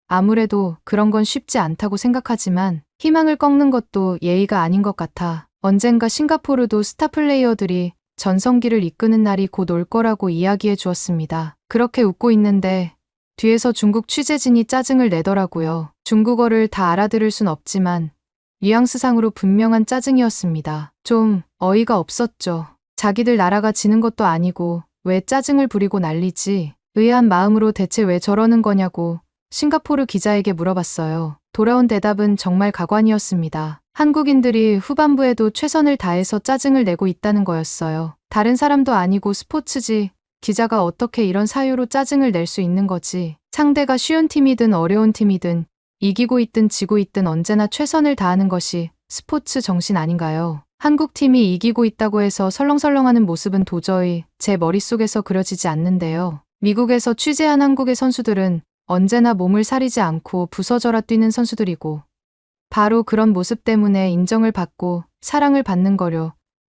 S1: 아무래도 그런 건 쉽지 않다고 생각하지만 희망을 꺾는 것도 예의가 아닌 것 같아. 언젠가 싱가포르도 스타 플레이어들이 전성기를 이끄는 날이 곧 올 거라고 이야기해 주었습니다. 그렇게 웃고 있는데 뒤에서 중국 취재진이 짜증을 내더라고요. 중국어를 다 알아들을 순 없지만 뉘앙스상으로 분명한 짜증이었습니다. 좀 어이가 없었죠. 자기들 나라가 지는 것도 아니고 왜 짜증을 부리고 난리지? 의아한 마음으로 대체 왜 저러는 거냐고 싱가포르 기자에게 물어봤어요. 돌아온 대답은 정말 가관이었습니다. 한국인들이 후반부에도 최선을 다해서 짜증을 내고 있다는 거였어요. 다른 사람도 아니고 스포츠지. 기자가 어떻게 이런 사유로 짜증을 낼 수 있는 거지. 상대가 쉬운 팀이든 어려운 팀이든 이기고 있든 지고 있든 언제나 최선을 다하는 것이 스포츠 정신 아닌가요? 한국팀이 이기고 있다고 해서 설렁설렁하는 모습은 도저히 제 머릿속에서 그려지지 않는데요. 미국에서 취재한 한국의 선수들은 언제나 몸을 사리지 않고 부서져라 뛰는 선수들이고 바로 그런 모습 때문에 인정을 받고 사랑을 받는 거려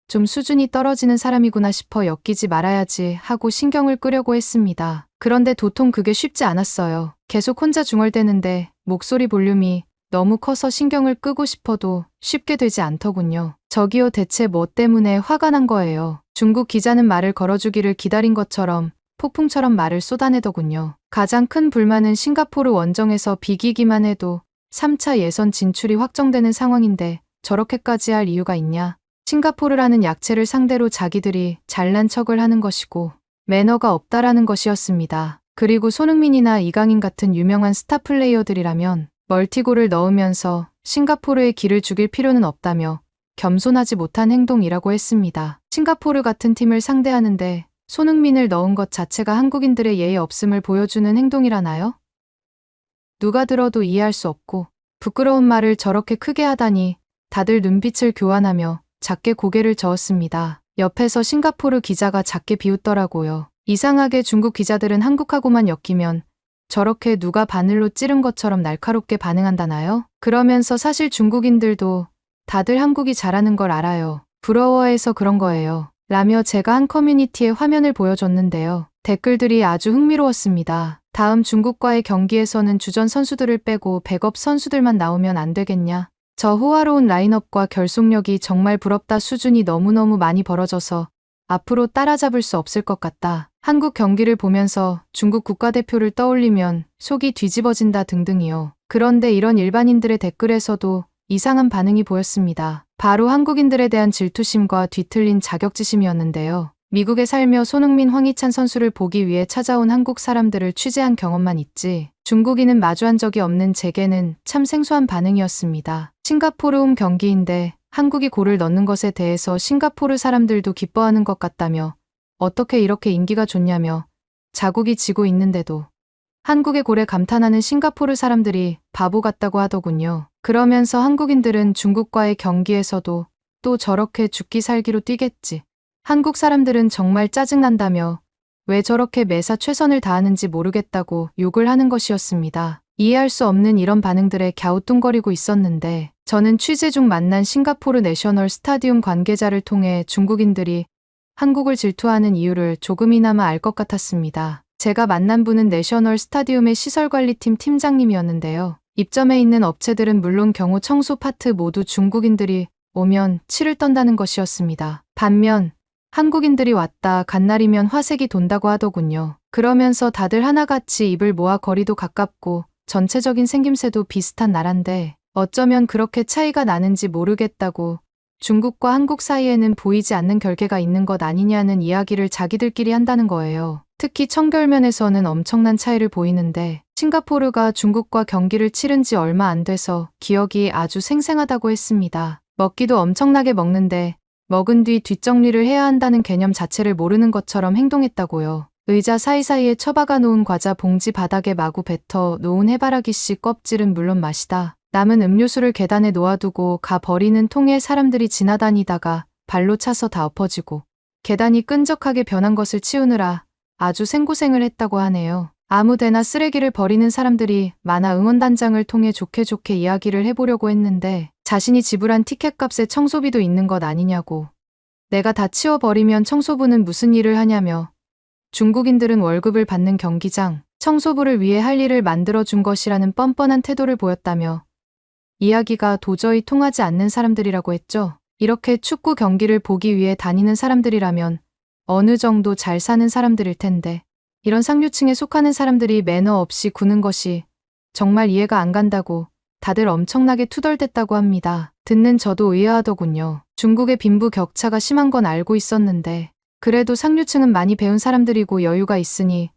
S1: 좀 수준이 떨어지는 사람이구나 싶어 엮이지 말아야지 하고 신경을 끄려고 했습니다. 그런데 도통 그게 쉽지 않았어요. 계속 혼자 중얼대는데 목소리 볼륨이 너무 커서 신경을 끄고 싶어도 쉽게 되지 않더군요. 저기요, 대체 뭐 때문에 화가 난 거예요? 중국 기자는 말을 걸어주기를 기다린 것처럼 폭풍처럼 말을 쏟아내더군요. 가장 큰 불만은 싱가포르 원정에서 비기기만 해도 3차 예선 진출이 확정되는 상황인데 저렇게까지 할 이유가 있냐? 싱가포르라는 약체를 상대로 자기들이 잘난 척을 하는 것이고 매너가 없다라는 것이었습니다. 그리고 손흥민이나 이강인 같은 유명한 스타 플레이어들이라면 멀티골을 넣으면서 싱가포르의 기를 죽일 필요는 없다며 겸손하지 못한 행동이라고 했습니다. 싱가포르 같은 팀을 상대하는데 손흥민을 넣은 것 자체가 한국인들의 예의 없음을 보여주는 행동이라나요? 누가 들어도 이해할 수 없고 부끄러운 말을 저렇게 크게 하다니 다들 눈빛을 교환하며 작게 고개를 저었습니다. 옆에서 싱가포르 기자가 작게 비웃더라고요. 이상하게 중국 기자들은 한국하고만 엮이면 저렇게 누가 바늘로 찌른 것처럼 날카롭게 반응한다나요? 그러면서 사실 중국인들도 다들 한국이 잘하는 걸 알아요. 부러워해서 그런 거예요. 라며 제가 한 커뮤니티의 화면을 보여줬는데요. 댓글들이 아주 흥미로웠습니다. 다음 중국과의 경기에서는 주전 선수들을 빼고 백업 선수들만 나오면 안 되겠냐? 저 호화로운 라인업과 결속력이 정말 부럽다. 수준이 너무너무 많이 벌어져서 앞으로 따라잡을 수 없을 것 같다. 한국 경기를 보면서 중국 국가대표를 떠올리면 속이 뒤집어진다 등등이요. 그런데 이런 일반인들의 댓글에서도 이상한 반응이 보였습니다. 바로 한국인들에 대한 질투심과 뒤틀린 자격지심이었는데요. 미국에 살며 손흥민, 황희찬 선수를 보기 위해 찾아온 한국 사람들을 취재한 경험만 있지 중국인은 마주한 적이 없는 제게는 참 생소한 반응이었습니다. 싱가포르 홈 경기인데 한국이 골을 넣는 것에 대해서 싱가포르 사람들도 기뻐하는 것 같다며 어떻게 이렇게 인기가 좋냐며 자국이 지고 있는데도 한국의 골에 감탄하는 싱가포르 사람들이 바보 같다고 하더군요. 그러면서 한국인들은 중국과의 경기에서도 또 저렇게 죽기 살기로 뛰겠지. 한국 사람들은 정말 짜증난다며 왜 저렇게 매사 최선을 다하는지 모르겠다고 욕을 하는 것이었습니다. 이해할 수 없는 이런 반응들에 갸우뚱거리고 있었는데 저는 취재 중 만난 싱가포르 내셔널 스타디움 관계자를 통해 중국인들이 한국을 질투하는 이유를 조금이나마 알 것 같았습니다. 제가 만난 분은 내셔널 스타디움의 시설관리팀 팀장님이었는데요. 입점해 있는 업체들은 물론 경호 청소 파트 모두 중국인들이 오면 치를 떤다는 것이었습니다. 반면 한국인들이 왔다 간 날이면 화색이 돈다고 하더군요. 그러면서 다들 하나같이 입을 모아 거리도 가깝고 전체적인 생김새도 비슷한 나라인데 어쩌면 그렇게 차이가 나는지 모르겠다고 중국과 한국 사이에는 보이지 않는 결계가 있는 것 아니냐는 이야기를 자기들끼리 한다는 거예요. 특히 청결면에서는 엄청난 차이를 보이는데 싱가포르가 중국과 경기를 치른 지 얼마 안 돼서 기억이 아주 생생하다고 했습니다. 먹기도 엄청나게 먹는데 먹은 뒤 뒷정리를 해야 한다는 개념 자체를 모르는 것처럼 행동했다고요. 의자 사이사이에 처박아 놓은 과자 봉지 바닥에 마구 뱉어 놓은 해바라기씨 껍질은 물론 맛이다. 남은 음료수를 계단에 놓아두고 가 버리는 통에 사람들이 지나다니다가 발로 차서 다 엎어지고 계단이 끈적하게 변한 것을 치우느라 아주 생고생을 했다고 하네요. 아무데나 쓰레기를 버리는 사람들이 많아 응원단장을 통해 좋게 좋게 이야기를 해보려고 했는데 자신이 지불한 티켓값에 청소비도 있는 것 아니냐고. 내가 다 치워버리면 청소부는 무슨 일을 하냐며 중국인들은 월급을 받는 경기장, 청소부를 위해 할 일을 만들어준 것이라는 뻔뻔한 태도를 보였다며 이야기가 도저히 통하지 않는 사람들이라고 했죠. 이렇게 축구 경기를 보기 위해 다니는 사람들이라면 어느 정도 잘 사는 사람들일 텐데 이런 상류층에 속하는 사람들이 매너 없이 구는 것이 정말 이해가 안 간다고 다들 엄청나게 투덜댔다고 합니다. 듣는 저도 의아하더군요. 중국의 빈부격차가 심한 건 알고 있었는데 그래도 상류층은 많이 배운 사람들이고 여유가 있으니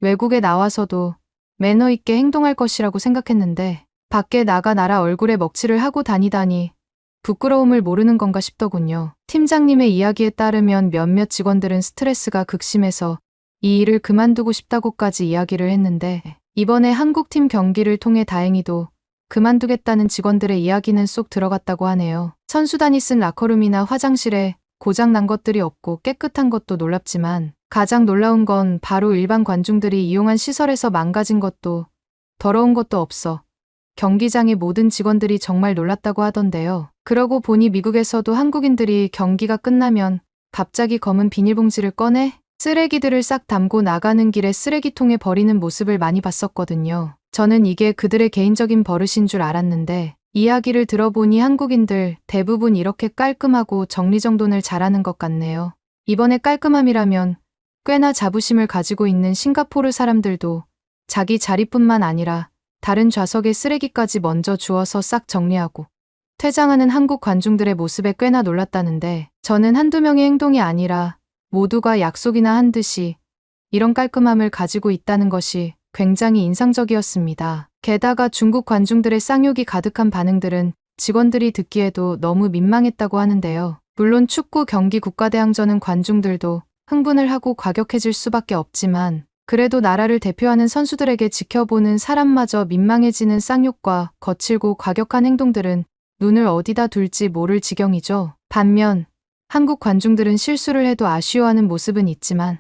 S1: 외국에 나와서도 매너 있게 행동할 것이라고 생각했는데 밖에 나가 나라 얼굴에 먹칠을 하고 다니다니 부끄러움을 모르는 건가 싶더군요. 팀장님의 이야기에 따르면 몇몇 직원들은 스트레스가 극심해서 이 일을 그만두고 싶다고까지 이야기를 했는데 이번에 한국팀 경기를 통해 다행히도 그만두겠다는 직원들의 이야기는 쏙 들어갔다고 하네요. 선수단이 쓴 라커룸이나 화장실에 고장난 것들이 없고 깨끗한 것도 놀랍지만 가장 놀라운 건 바로 일반 관중들이 이용한 시설에서 망가진 것도 더러운 것도 없어 경기장의 모든 직원들이 정말 놀랐다고 하던데요. 그러고 보니 미국에서도 한국인들이 경기가 끝나면 갑자기 검은 비닐봉지를 꺼내 쓰레기들을 싹 담고 나가는 길에 쓰레기통에 버리는 모습을 많이 봤었거든요. 저는 이게 그들의 개인적인 버릇인 줄 알았는데 이야기를 들어보니 한국인들 대부분 이렇게 깔끔하고 정리정돈을 잘하는 것 같네요. 이번에 깔끔함이라면 꽤나 자부심을 가지고 있는 싱가포르 사람들도 자기 자리뿐만 아니라 다른 좌석에 쓰레기까지 먼저 주워서 싹 정리하고 퇴장하는 한국 관중들의 모습에 꽤나 놀랐다는데 저는 한두 명의 행동이 아니라 모두가 약속이나 한 듯이 이런 깔끔함을 가지고 있다는 것이 굉장히 인상적이었습니다. 게다가 중국 관중들의 쌍욕이 가득한 반응들은 직원들이 듣기에도 너무 민망했다고 하는데요. 물론 축구 경기 국가대항전은 관중들도 흥분을 하고 과격해질 수밖에 없지만 그래도 나라를 대표하는 선수들에게 지켜보는 사람마저 민망해지는 쌍욕과 거칠고 과격한 행동들은 눈을 어디다 둘지 모를 지경이죠. 반면 한국 관중들은 실수를 해도 아쉬워하는 모습은 있지만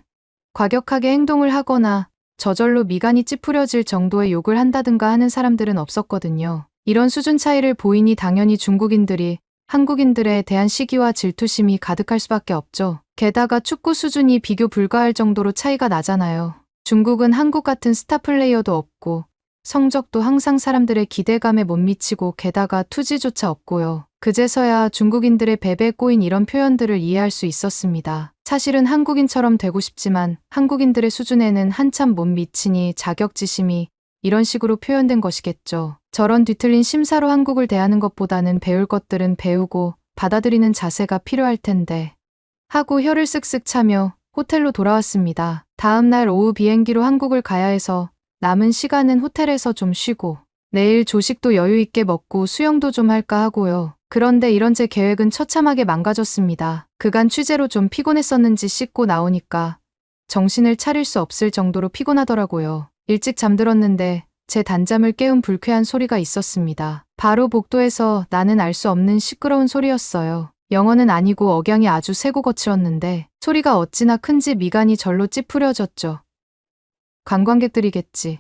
S1: 과격하게 행동을 하거나 저절로 미간이 찌푸려질 정도의 욕을 한다든가 하는 사람들은 없었거든요. 이런 수준 차이를 보이니 당연히 중국인들이 한국인들에 대한 시기와 질투심이 가득할 수밖에 없죠. 게다가 축구 수준이 비교 불가할 정도로 차이가 나잖아요. 중국은 한국 같은 스타 플레이어도 없고 성적도 항상 사람들의 기대감에 못 미치고 게다가 투지조차 없고요. 그제서야 중국인들의 배배에 꼬인 이런 표현들을 이해할 수 있었습니다. 사실은 한국인처럼 되고 싶지만 한국인들의 수준에는 한참 못 미치니 자격지심이 이런 식으로 표현된 것이겠죠. 저런 뒤틀린 심사로 한국을 대하는 것보다는 배울 것들은 배우고 받아들이는 자세가 필요할 텐데 하고 혀를 쓱쓱 차며 호텔로 돌아왔습니다. 다음 날 오후 비행기로 한국을 가야 해서 남은 시간은 호텔에서 좀 쉬고 내일 조식도 여유 있게 먹고 수영도 좀 할까 하고요. 그런데 이런 제 계획은 처참하게 망가졌습니다. 그간 취재로 좀 피곤했었는지 씻고 나오니까 정신을 차릴 수 없을 정도로 피곤하더라고요. 일찍 잠들었는데 제 단잠을 깨운 불쾌한 소리가 있었습니다. 바로 복도에서 나는 알 수 없는 시끄러운 소리였어요. 영어는 아니고 억양이 아주 세고 거칠었는데 소리가 어찌나 큰지 미간이 절로 찌푸려졌죠. 관광객들이겠지.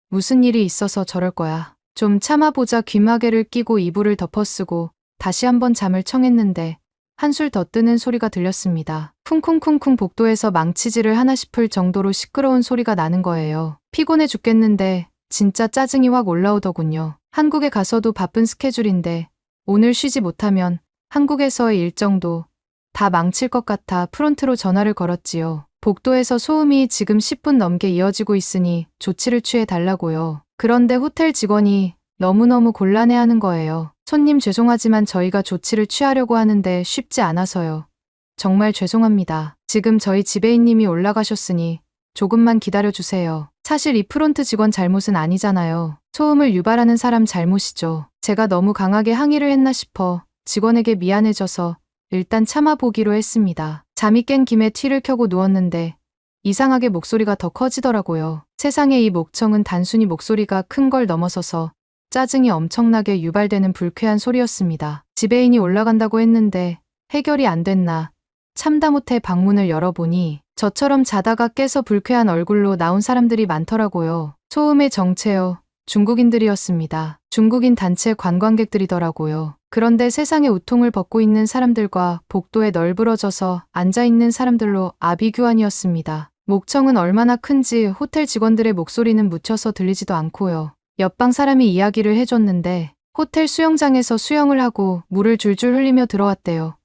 S1: 무슨 일이 있어서 저럴 거야. 좀 참아보자 귀마개를 끼고 이불을 덮어쓰고 다시 한번 잠을 청했는데 한술 더 뜨는 소리가 들렸습니다. 쿵쿵쿵쿵 복도에서 망치질을 하나 싶을 정도로 시끄러운 소리가 나는 거예요. 피곤해 죽겠는데 진짜 짜증이 확 올라오더군요. 한국에 가서도 바쁜 스케줄인데 오늘 쉬지 못하면 한국에서의 일정도 다 망칠 것 같아 프론트로 전화를 걸었지요. 복도에서 소음이 지금 10분 넘게 이어지고 있으니 조치를 취해 달라고요. 그런데 호텔 직원이 너무너무 곤란해하는 거예요. 손님 죄송하지만 저희가 조치를 취하려고 하는데 쉽지 않아서요. 정말 죄송합니다. 지금 저희 지배인님이 올라가셨으니 조금만 기다려주세요. 사실 이 프론트 직원 잘못은 아니잖아요. 소음을 유발하는 사람 잘못이죠. 제가 너무 강하게 항의를 했나 싶어 직원에게 미안해져서 일단 참아보기로 했습니다. 잠이 깬 김에 티를 켜고 누웠는데 이상하게 목소리가 더 커지더라고요. 세상에 이 목청은 단순히 목소리가 큰 걸 넘어서서 짜증이 엄청나게 유발되는 불쾌한 소리였습니다. 지배인이 올라간다고 했는데 해결이 안 됐나 참다 못해 방문을 열어보니 저처럼 자다가 깨서 불쾌한 얼굴로 나온 사람들이 많더라고요. 소음의 정체요. 중국인들이었습니다. 중국인 단체 관광객들이더라고요. 그런데 세상에 우통을 벗고 있는 사람들과 복도에 널브러져서 앉아있는 사람들로 아비규환이었습니다. 목청은 얼마나 큰지 호텔 직원들의 목소리는 묻혀서 들리지도 않고요. 옆방 사람이 이야기를 해줬는데 호텔 수영장에서 수영을 하고 물을 줄줄 흘리며 들어왔대요.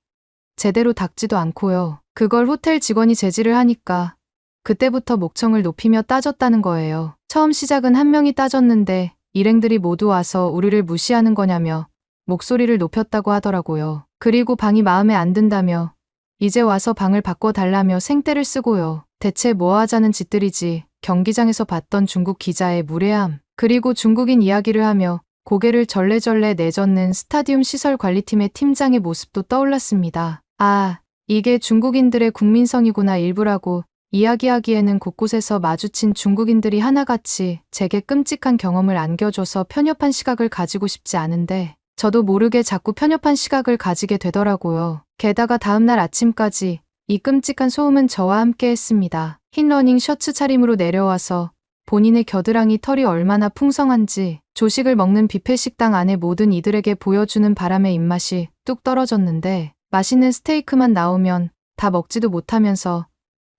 S1: 제대로 닦지도 않고요. 그걸 호텔 직원이 제지를 하니까 그때부터 목청을 높이며 따졌다는 거예요. 처음 시작은 한 명이 따졌는데 일행들이 모두 와서 우리를 무시하는 거냐며 목소리를 높였다고 하더라고요. 그리고 방이 마음에 안 든다며 이제 와서 방을 바꿔달라며 생떼를 쓰고요. 대체 뭐 하자는 짓들이지. 경기장에서 봤던 중국 기자의 무례함 그리고 중국인 이야기를 하며 고개를 절레절레 내젓는 스타디움 시설관리팀의 팀장의 모습도 떠올랐습니다. 아, 이게 중국인들의 국민성이구나 일부라고 이야기하기에는 곳곳에서 마주친 중국인들이 하나같이 제게 끔찍한 경험을 안겨줘서 편협한 시각을 가지고 싶지 않은데 저도 모르게 자꾸 편협한 시각을 가지게 되더라고요. 게다가 다음날 아침까지 이 끔찍한 소음은 저와 함께 했습니다. 흰 러닝 셔츠 차림으로 내려와서 본인의 겨드랑이 털이 얼마나 풍성한지 조식을 먹는 뷔페 식당 안에 모든 이들에게 보여주는 바람에 입맛이 뚝 떨어졌는데 맛있는 스테이크만 나오면 다 먹지도 못하면서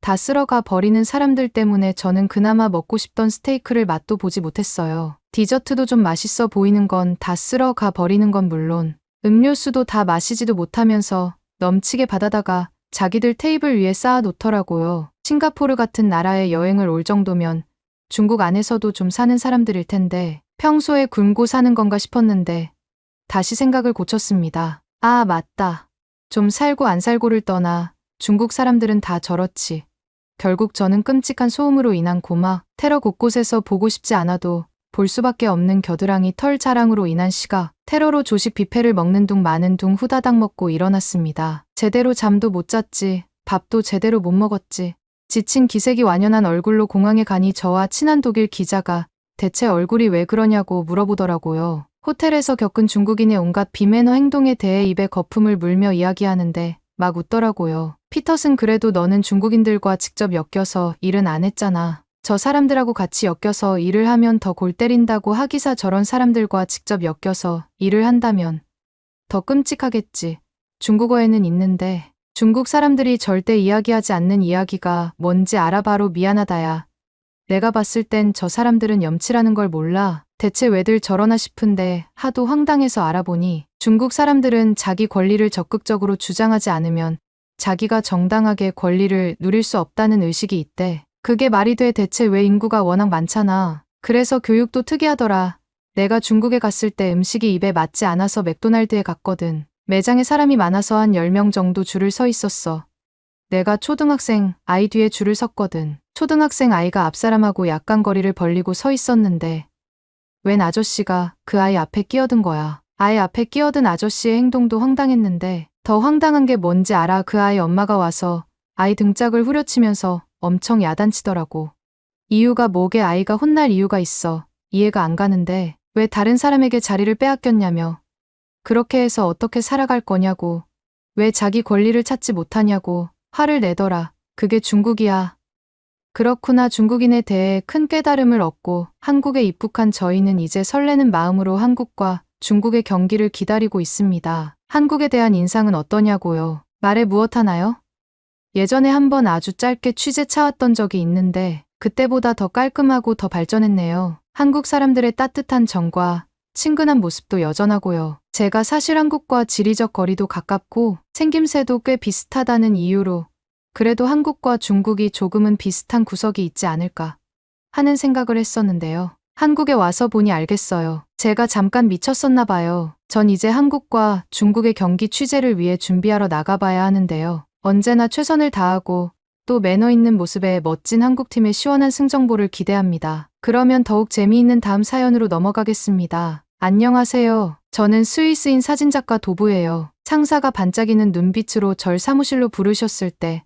S1: 다 쓸어가 버리는 사람들 때문에 저는 그나마 먹고 싶던 스테이크를 맛도 보지 못했어요. 디저트도 좀 맛있어 보이는 건 다 쓸어가 버리는 건 물론 음료수도 다 마시지도 못하면서 넘치게 받아다가 자기들 테이블 위에 쌓아 놓더라고요. 싱가포르 같은 나라에 여행을 올 정도면 중국 안에서도 좀 사는 사람들일 텐데 평소에 굶고 사는 건가 싶었는데 다시 생각을 고쳤습니다. 아, 맞다. 좀 살고 안 살고를 떠나 중국 사람들은 다 저렇지. 결국 저는 끔찍한 소음으로 인한 고막, 테러 곳곳에서 보고 싶지 않아도 볼 수밖에 없는 겨드랑이 털 자랑으로 인한 시각, 테러로 조식 뷔페를 먹는 둥 마는 둥 후다닥 먹고 일어났습니다. 제대로 잠도 못 잤지, 밥도 제대로 못 먹었지. 지친 기색이 완연한 얼굴로 공항에 가니 저와 친한 독일 기자가 대체 얼굴이 왜 그러냐고 물어보더라고요. 호텔에서 겪은 중국인의 온갖 비매너 행동에 대해 입에 거품을 물며 이야기하는데 막 웃더라고요. 피터슨, 그래도 너는 중국인들과 직접 엮여서 일은 안 했잖아. 저 사람들하고 같이 엮여서 일을 하면 더 골 때린다고 하기사 저런 사람들과 직접 엮여서 일을 한다면 더 끔찍하겠지. 중국어에는 있는데 중국 사람들이 절대 이야기하지 않는 이야기가 뭔지 알아봐로 미안하다야. 내가 봤을 땐 저 사람들은 염치라는 걸 몰라. 대체 왜들 저러나 싶은데 하도 황당해서 알아보니 중국 사람들은 자기 권리를 적극적으로 주장하지 않으면 자기가 정당하게 권리를 누릴 수 없다는 의식이 있대. 그게 말이 돼. 대체 왜 인구가 워낙 많잖아. 그래서 교육도 특이하더라. 내가 중국에 갔을 때 음식이 입에 맞지 않아서 맥도날드에 갔거든. 매장에 사람이 많아서 한 10명 정도 줄을 서 있었어. 내가 초등학생 아이 뒤에 줄을 섰거든. 초등학생 아이가 앞사람하고 약간 거리를 벌리고 서 있었는데 웬 아저씨가 그 아이 앞에 끼어든 거야. 아이 앞에 끼어든 아저씨의 행동도 황당했는데 더 황당한 게 뭔지 알아? 그 아이 엄마가 와서 아이 등짝을 후려치면서 엄청 야단치더라고. 이유가 뭐게? 아이가 혼날 이유가 있어. 이해가 안 가는데 왜 다른 사람에게 자리를 빼앗겼냐며. 그렇게 해서 어떻게 살아갈 거냐고. 왜 자기 권리를 찾지 못하냐고 화를 내더라. 그게 중국이야. 그렇구나. 중국인에 대해 큰 깨달음을 얻고 한국에 입국한 저희는 이제 설레는 마음으로 한국과 중국의 경기를 기다리고 있습니다. 한국에 대한 인상은 어떠냐고요? 말해 무엇 하나요? 예전에 한번 아주 짧게 취재 차왔던 적이 있는데 그때보다 더 깔끔하고 더 발전했네요. 한국 사람들의 따뜻한 정과 친근한 모습도 여전하고요. 제가 사실 한국과 지리적 거리도 가깝고 생김새도 꽤 비슷하다는 이유로 그래도 한국과 중국이 조금은 비슷한 구석이 있지 않을까 하는 생각을 했었는데요. 한국에 와서 보니 알겠어요. 제가 잠깐 미쳤었나 봐요. 전 이제 한국과 중국의 경기 취재를 위해 준비하러 나가봐야 하는데요. 언제나 최선을 다하고 또 매너 있는 모습의 멋진 한국팀의 시원한 승정보를 기대합니다. 그러면 더욱 재미있는 다음 사연으로 넘어가겠습니다. 안녕하세요. 저는 스위스인 사진작가 도부예요. 상사가 반짝이는 눈빛으로 절 사무실로 부르셨을 때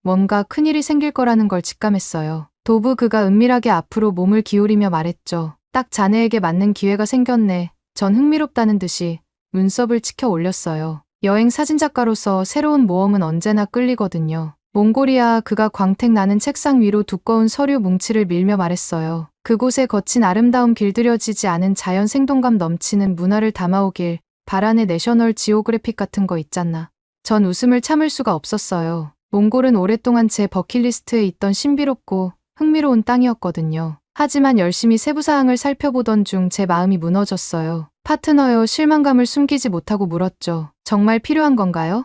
S1: 뭔가 큰일이 생길 거라는 걸 직감했어요. 도부, 그가 은밀하게 앞으로 몸을 기울이며 말했죠. 딱 자네에게 맞는 기회가 생겼네. 전 흥미롭다는 듯이 눈썹을 치켜 올렸어요. 여행 사진작가로서 새로운 모험은 언제나 끌리거든요. 몽골이야. 그가 광택 나는 책상 위로 두꺼운 서류 뭉치를 밀며 말했어요. 그곳에 거친 아름다움, 길들여지지 않은 자연, 생동감 넘치는 문화를 담아오길 바라네. 내셔널 지오그래픽 같은 거 있잖아. 전 웃음을 참을 수가 없었어요. 몽골은 오랫동안 제 버킷리스트에 있던 신비롭고 흥미로운 땅이었거든요. 하지만 열심히 세부사항을 살펴보던 중 제 마음이 무너졌어요. 파트너요. 실망감을 숨기지 못하고 물었죠. 정말 필요한 건가요?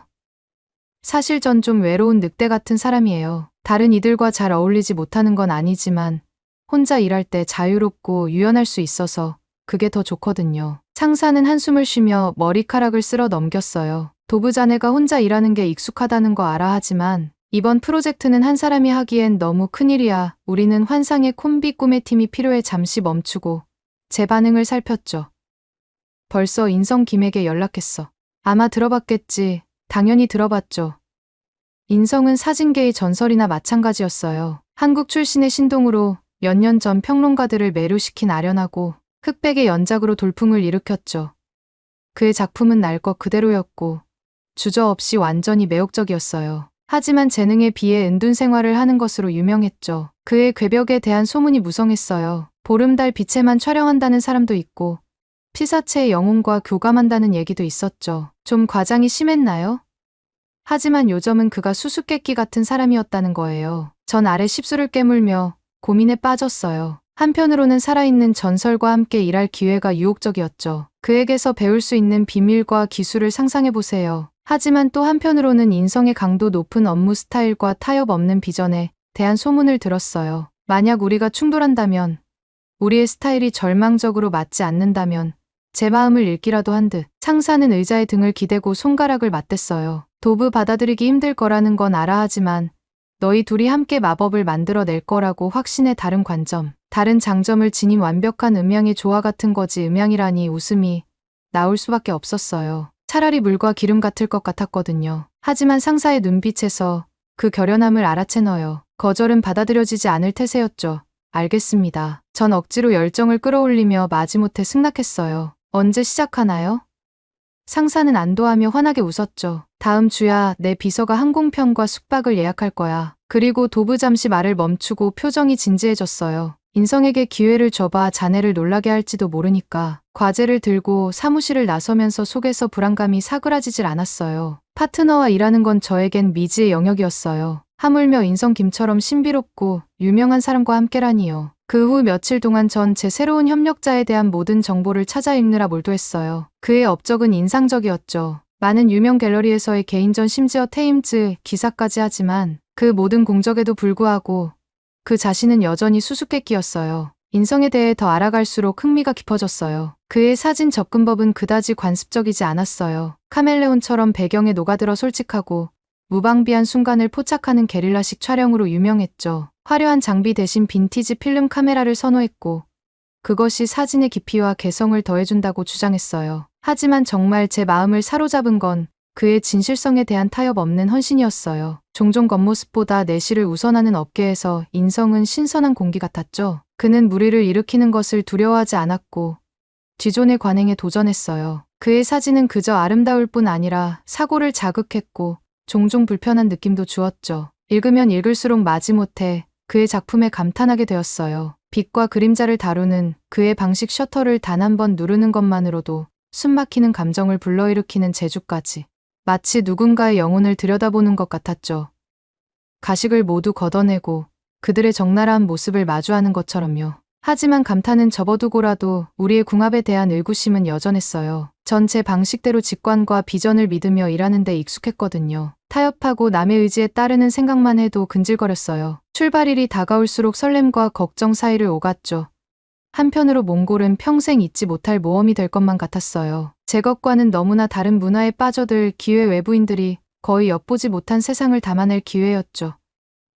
S1: 사실 전 좀 외로운 늑대 같은 사람이에요. 다른 이들과 잘 어울리지 못하는 건 아니지만 혼자 일할 때 자유롭고 유연할 수 있어서 그게 더 좋거든요. 상사는 한숨을 쉬며 머리카락을 쓸어 넘겼어요. 도부, 자네가 혼자 일하는 게 익숙하다는 거 알아. 하지만 이번 프로젝트는 한 사람이 하기엔 너무 큰일이야. 우리는 환상의 콤비 꿈의 팀이 필요해. 잠시 멈추고 제 반응을 살폈죠. 벌써 인성 김에게 연락했어. 아마 들어봤겠지. 당연히 들어봤죠. 인성은 사진계의 전설이나 마찬가지였어요. 한국 출신의 신동으로 몇 년 전 평론가들을 매료시킨 아련하고 흑백의 연작으로 돌풍을 일으켰죠. 그의 작품은 날 것 그대로였고 주저없이 완전히 매혹적이었어요. 하지만 재능에 비해 은둔 생활을 하는 것으로 유명했죠. 그의 궤벽에 대한 소문이 무성했어요. 보름달 빛에만 촬영한다는 사람도 있고 피사체의 영혼과 교감한다는 얘기도 있었죠. 좀 과장이 심했나요? 하지만 요점은 그가 수수께끼 같은 사람이었다는 거예요. 전 아래 십수를 깨물며 고민에 빠졌어요. 한편으로는 살아있는 전설과 함께 일할 기회가 유혹적이었죠. 그에게서 배울 수 있는 비밀과 기술을 상상해보세요. 하지만 또 한편으로는 인성의 강도 높은 업무 스타일과 타협 없는 비전에 대한 소문을 들었어요. 만약 우리가 충돌한다면, 우리의 스타일이 절망적으로 맞지 않는다면 제 마음을 읽기라도 한 듯 상사는 의자에 등을 기대고 손가락을 맞댔어요. 도브 받아들이기 힘들 거라는 건 알아 하지만 너희 둘이 함께 마법을 만들어낼 거라고 확신해. 다른 관점, 다른 장점을 지닌 완벽한 음양의 조화 같은 거지. 음양이라니. 웃음이 나올 수밖에 없었어요. 차라리 물과 기름 같을 것 같았거든요. 하지만 상사의 눈빛에서 그 결연함을 알아채너요. 거절은 받아들여지지 않을 태세였죠. 알겠습니다. 전 억지로 열정을 끌어올리며 마지못해 승낙했어요. 언제 시작하나요? 상사는 안도하며 환하게 웃었죠. 다음 주야. 내 비서가 항공편과 숙박을 예약할 거야. 그리고 도브 잠시 말을 멈추고 표정이 진지해졌어요. 인성에게 기회를 줘봐. 자네를 놀라게 할지도 모르니까. 과제를 들고 사무실을 나서면서 속에서 불안감이 사그라지질 않았어요. 파트너와 일하는 건 저에겐 미지의 영역이었어요. 하물며 인성 김처럼 신비롭고 유명한 사람과 함께라니요. 그 후 며칠 동안 전 제 새로운 협력자에 대한 모든 정보를 찾아 읽느라 몰두했어요. 그의 업적은 인상적이었죠. 많은 유명 갤러리에서의 개인전, 심지어 테임즈 기사까지. 하지만 그 모든 공적에도 불구하고 그 자신은 여전히 수수께끼였어요. 인성에 대해 더 알아갈수록 흥미가 깊어졌어요. 그의 사진 접근법은 그다지 관습적이지 않았어요. 카멜레온처럼 배경에 녹아들어 솔직하고 무방비한 순간을 포착하는 게릴라식 촬영으로 유명했죠. 화려한 장비 대신 빈티지 필름 카메라를 선호했고 그것이 사진의 깊이와 개성을 더해준다고 주장했어요. 하지만 정말 제 마음을 사로잡은 건 그의 진실성에 대한 타협 없는 헌신이었어요. 종종 겉모습보다 내실을 우선하는 업계에서 인성은 신선한 공기 같았죠. 그는 무리를 일으키는 것을 두려워하지 않았고 기존의 관행에 도전했어요. 그의 사진은 그저 아름다울 뿐 아니라 사고를 자극했고 종종 불편한 느낌도 주었죠. 읽으면 읽을수록 마지못해 그의 작품에 감탄하게 되었어요. 빛과 그림자를 다루는 그의 방식, 셔터를 단 한 번 누르는 것만으로도 숨막히는 감정을 불러일으키는 재주까지. 마치 누군가의 영혼을 들여다보는 것 같았죠. 가식을 모두 걷어내고 그들의 적나라한 모습을 마주하는 것처럼요. 하지만 감탄은 접어두고라도 우리의 궁합에 대한 의구심은 여전했어요. 전 제 방식대로 직관과 비전을 믿으며 일하는 데 익숙했거든요. 타협하고 남의 의지에 따르는 생각만 해도 근질거렸어요. 출발일이 다가올수록 설렘과 걱정 사이를 오갔죠. 한편으로 몽골은 평생 잊지 못할 모험이 될 것만 같았어요. 제 것과는 너무나 다른 문화에 빠져들 기회, 외부인들이 거의 엿보지 못한 세상을 담아낼 기회였죠.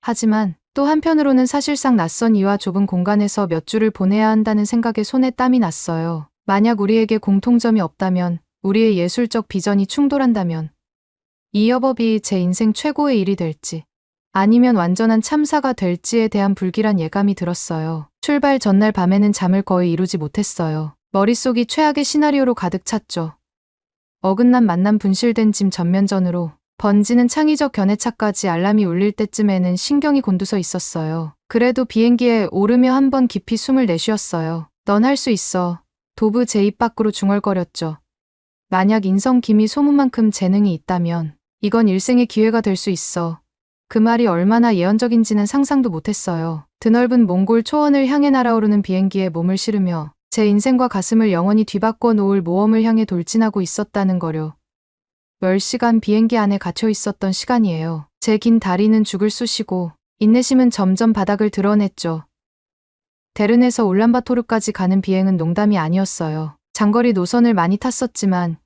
S1: 하지만 또 한편으로는 사실상 낯선 이와 좁은 공간에서 몇 주를 보내야 한다는 생각에 손에 땀이 났어요. 만약 우리에게 공통점이 없다면, 우리의 예술적 비전이 충돌한다면 이 협업이 제 인생 최고의 일이 될지 아니면 완전한 참사가 될지에 대한 불길한 예감이 들었어요. 출발 전날 밤에는 잠을 거의 이루지 못했어요. 머릿속이 최악의 시나리오로 가득 찼죠. 어긋난 만남, 분실된 짐, 전면전으로 번지는 창의적 견해차까지. 알람이 울릴 때쯤에는 신경이 곤두서 있었어요. 그래도 비행기에 오르며 한번 깊이 숨을 내쉬었어요. 넌 할 수 있어. 도브 제 입 밖으로 중얼거렸죠. 만약 인성 김이 소문만큼 재능이 있다면 이건 일생의 기회가 될 수 있어. 그 말이 얼마나 예언적인지는 상상도 못했어요. 드넓은 몽골 초원을 향해 날아오르는 비행기에 몸을 실으며 제 인생과 가슴을 영원히 뒤바꿔 놓을 모험을 향해 돌진하고 있었다는 거려. 10시간 비행기 안에 갇혀 있었던 시간이에요. 제 긴 다리는 죽을 쑤시고 인내심은 점점 바닥을 드러냈죠. 데른에서 울란바토르까지 가는 비행은 농담이 아니었어요. 장거리 노선을 많이 탔었지만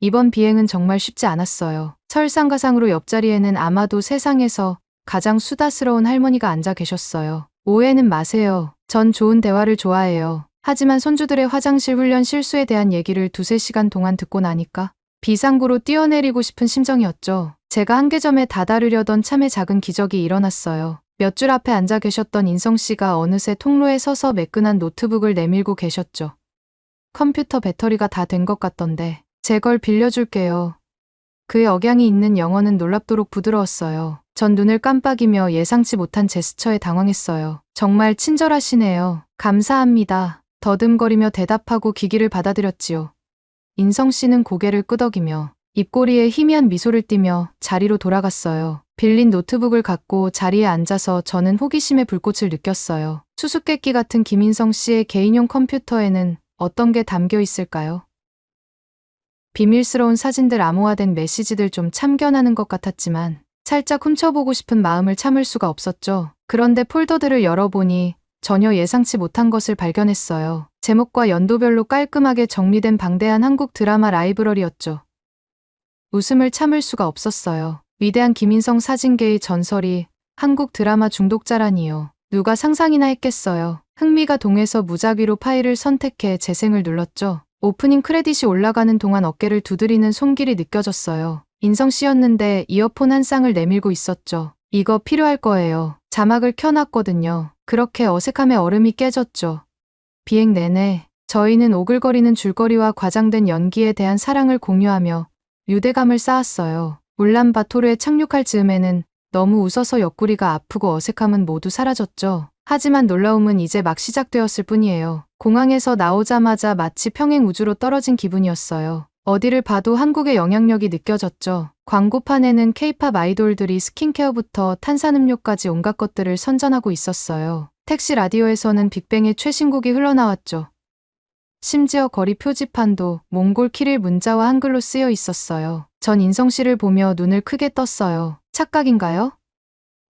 S1: 이번 비행은 정말 쉽지 않았어요. 설상가상으로 옆자리에는 아마도 세상에서 가장 수다스러운 할머니가 앉아 계셨어요. 오해는 마세요. 전 좋은 대화를 좋아해요. 하지만 손주들의 화장실 훈련 실수에 대한 얘기를 2~3시간 동안 듣고 나니까 비상구로 뛰어내리고 싶은 심정이었죠. 제가 한계점에 다다르려던 참의 작은 기적이 일어났어요. 몇 줄 앞에 앉아 계셨던 인성 씨가 어느새 통로에 서서 매끈한 노트북을 내밀고 계셨죠. 컴퓨터 배터리가 다 된 것 같던데 제 걸 빌려줄게요. 그의 억양이 있는 영어는 놀랍도록 부드러웠어요. 전 눈을 깜빡이며 예상치 못한 제스처에 당황했어요. 정말 친절하시네요. 감사합니다. 더듬거리며 대답하고 기기를 받아들였지요. 인성 씨는 고개를 끄덕이며 입꼬리에 희미한 미소를 띠며 자리로 돌아갔어요. 빌린 노트북을 갖고 자리에 앉아서 저는 호기심의 불꽃을 느꼈어요. 수수께끼 같은 김인성 씨의 개인용 컴퓨터에는 어떤 게 담겨 있을까요? 비밀스러운 사진들, 암호화된 메시지들, 좀 참견하는 것 같았지만 살짝 훔쳐보고 싶은 마음을 참을 수가 없었죠. 그런데 폴더들을 열어보니 전혀 예상치 못한 것을 발견했어요. 제목과 연도별로 깔끔하게 정리된 방대한 한국 드라마 라이브러리였죠. 웃음을 참을 수가 없었어요. 위대한 김인성 사진계의 전설이 한국 드라마 중독자라니요. 누가 상상이나 했겠어요. 흥미가 동해서 무작위로 파일을 선택해 재생을 눌렀죠. 오프닝 크레딧이 올라가는 동안 어깨를 두드리는 손길이 느껴졌어요. 인성 씨였는데 이어폰 한 쌍을 내밀고 있었죠. 이거 필요할 거예요. 자막을 켜놨거든요. 그렇게 어색함의 얼음이 깨졌죠. 비행 내내 저희는 오글거리는 줄거리와 과장된 연기에 대한 사랑을 공유하며 유대감을 쌓았어요. 울란바토르에 착륙할 즈음에는 너무 웃어서 옆구리가 아프고 어색함은 모두 사라졌죠. 하지만 놀라움은 이제 막 시작되었을 뿐이에요. 공항에서 나오자마자 마치 평행 우주로 떨어진 기분이었어요. 어디를 봐도 한국의 영향력이 느껴졌죠. 광고판에는 케이팝 아이돌들이 스킨케어부터 탄산음료까지 온갖 것들을 선전하고 있었어요. 택시 라디오에서는 빅뱅의 최신곡이 흘러나왔죠. 심지어 거리 표지판도 몽골 키릴 문자와 한글로 쓰여 있었어요. 전 인성 씨를 보며 눈을 크게 떴어요. 착각인가요?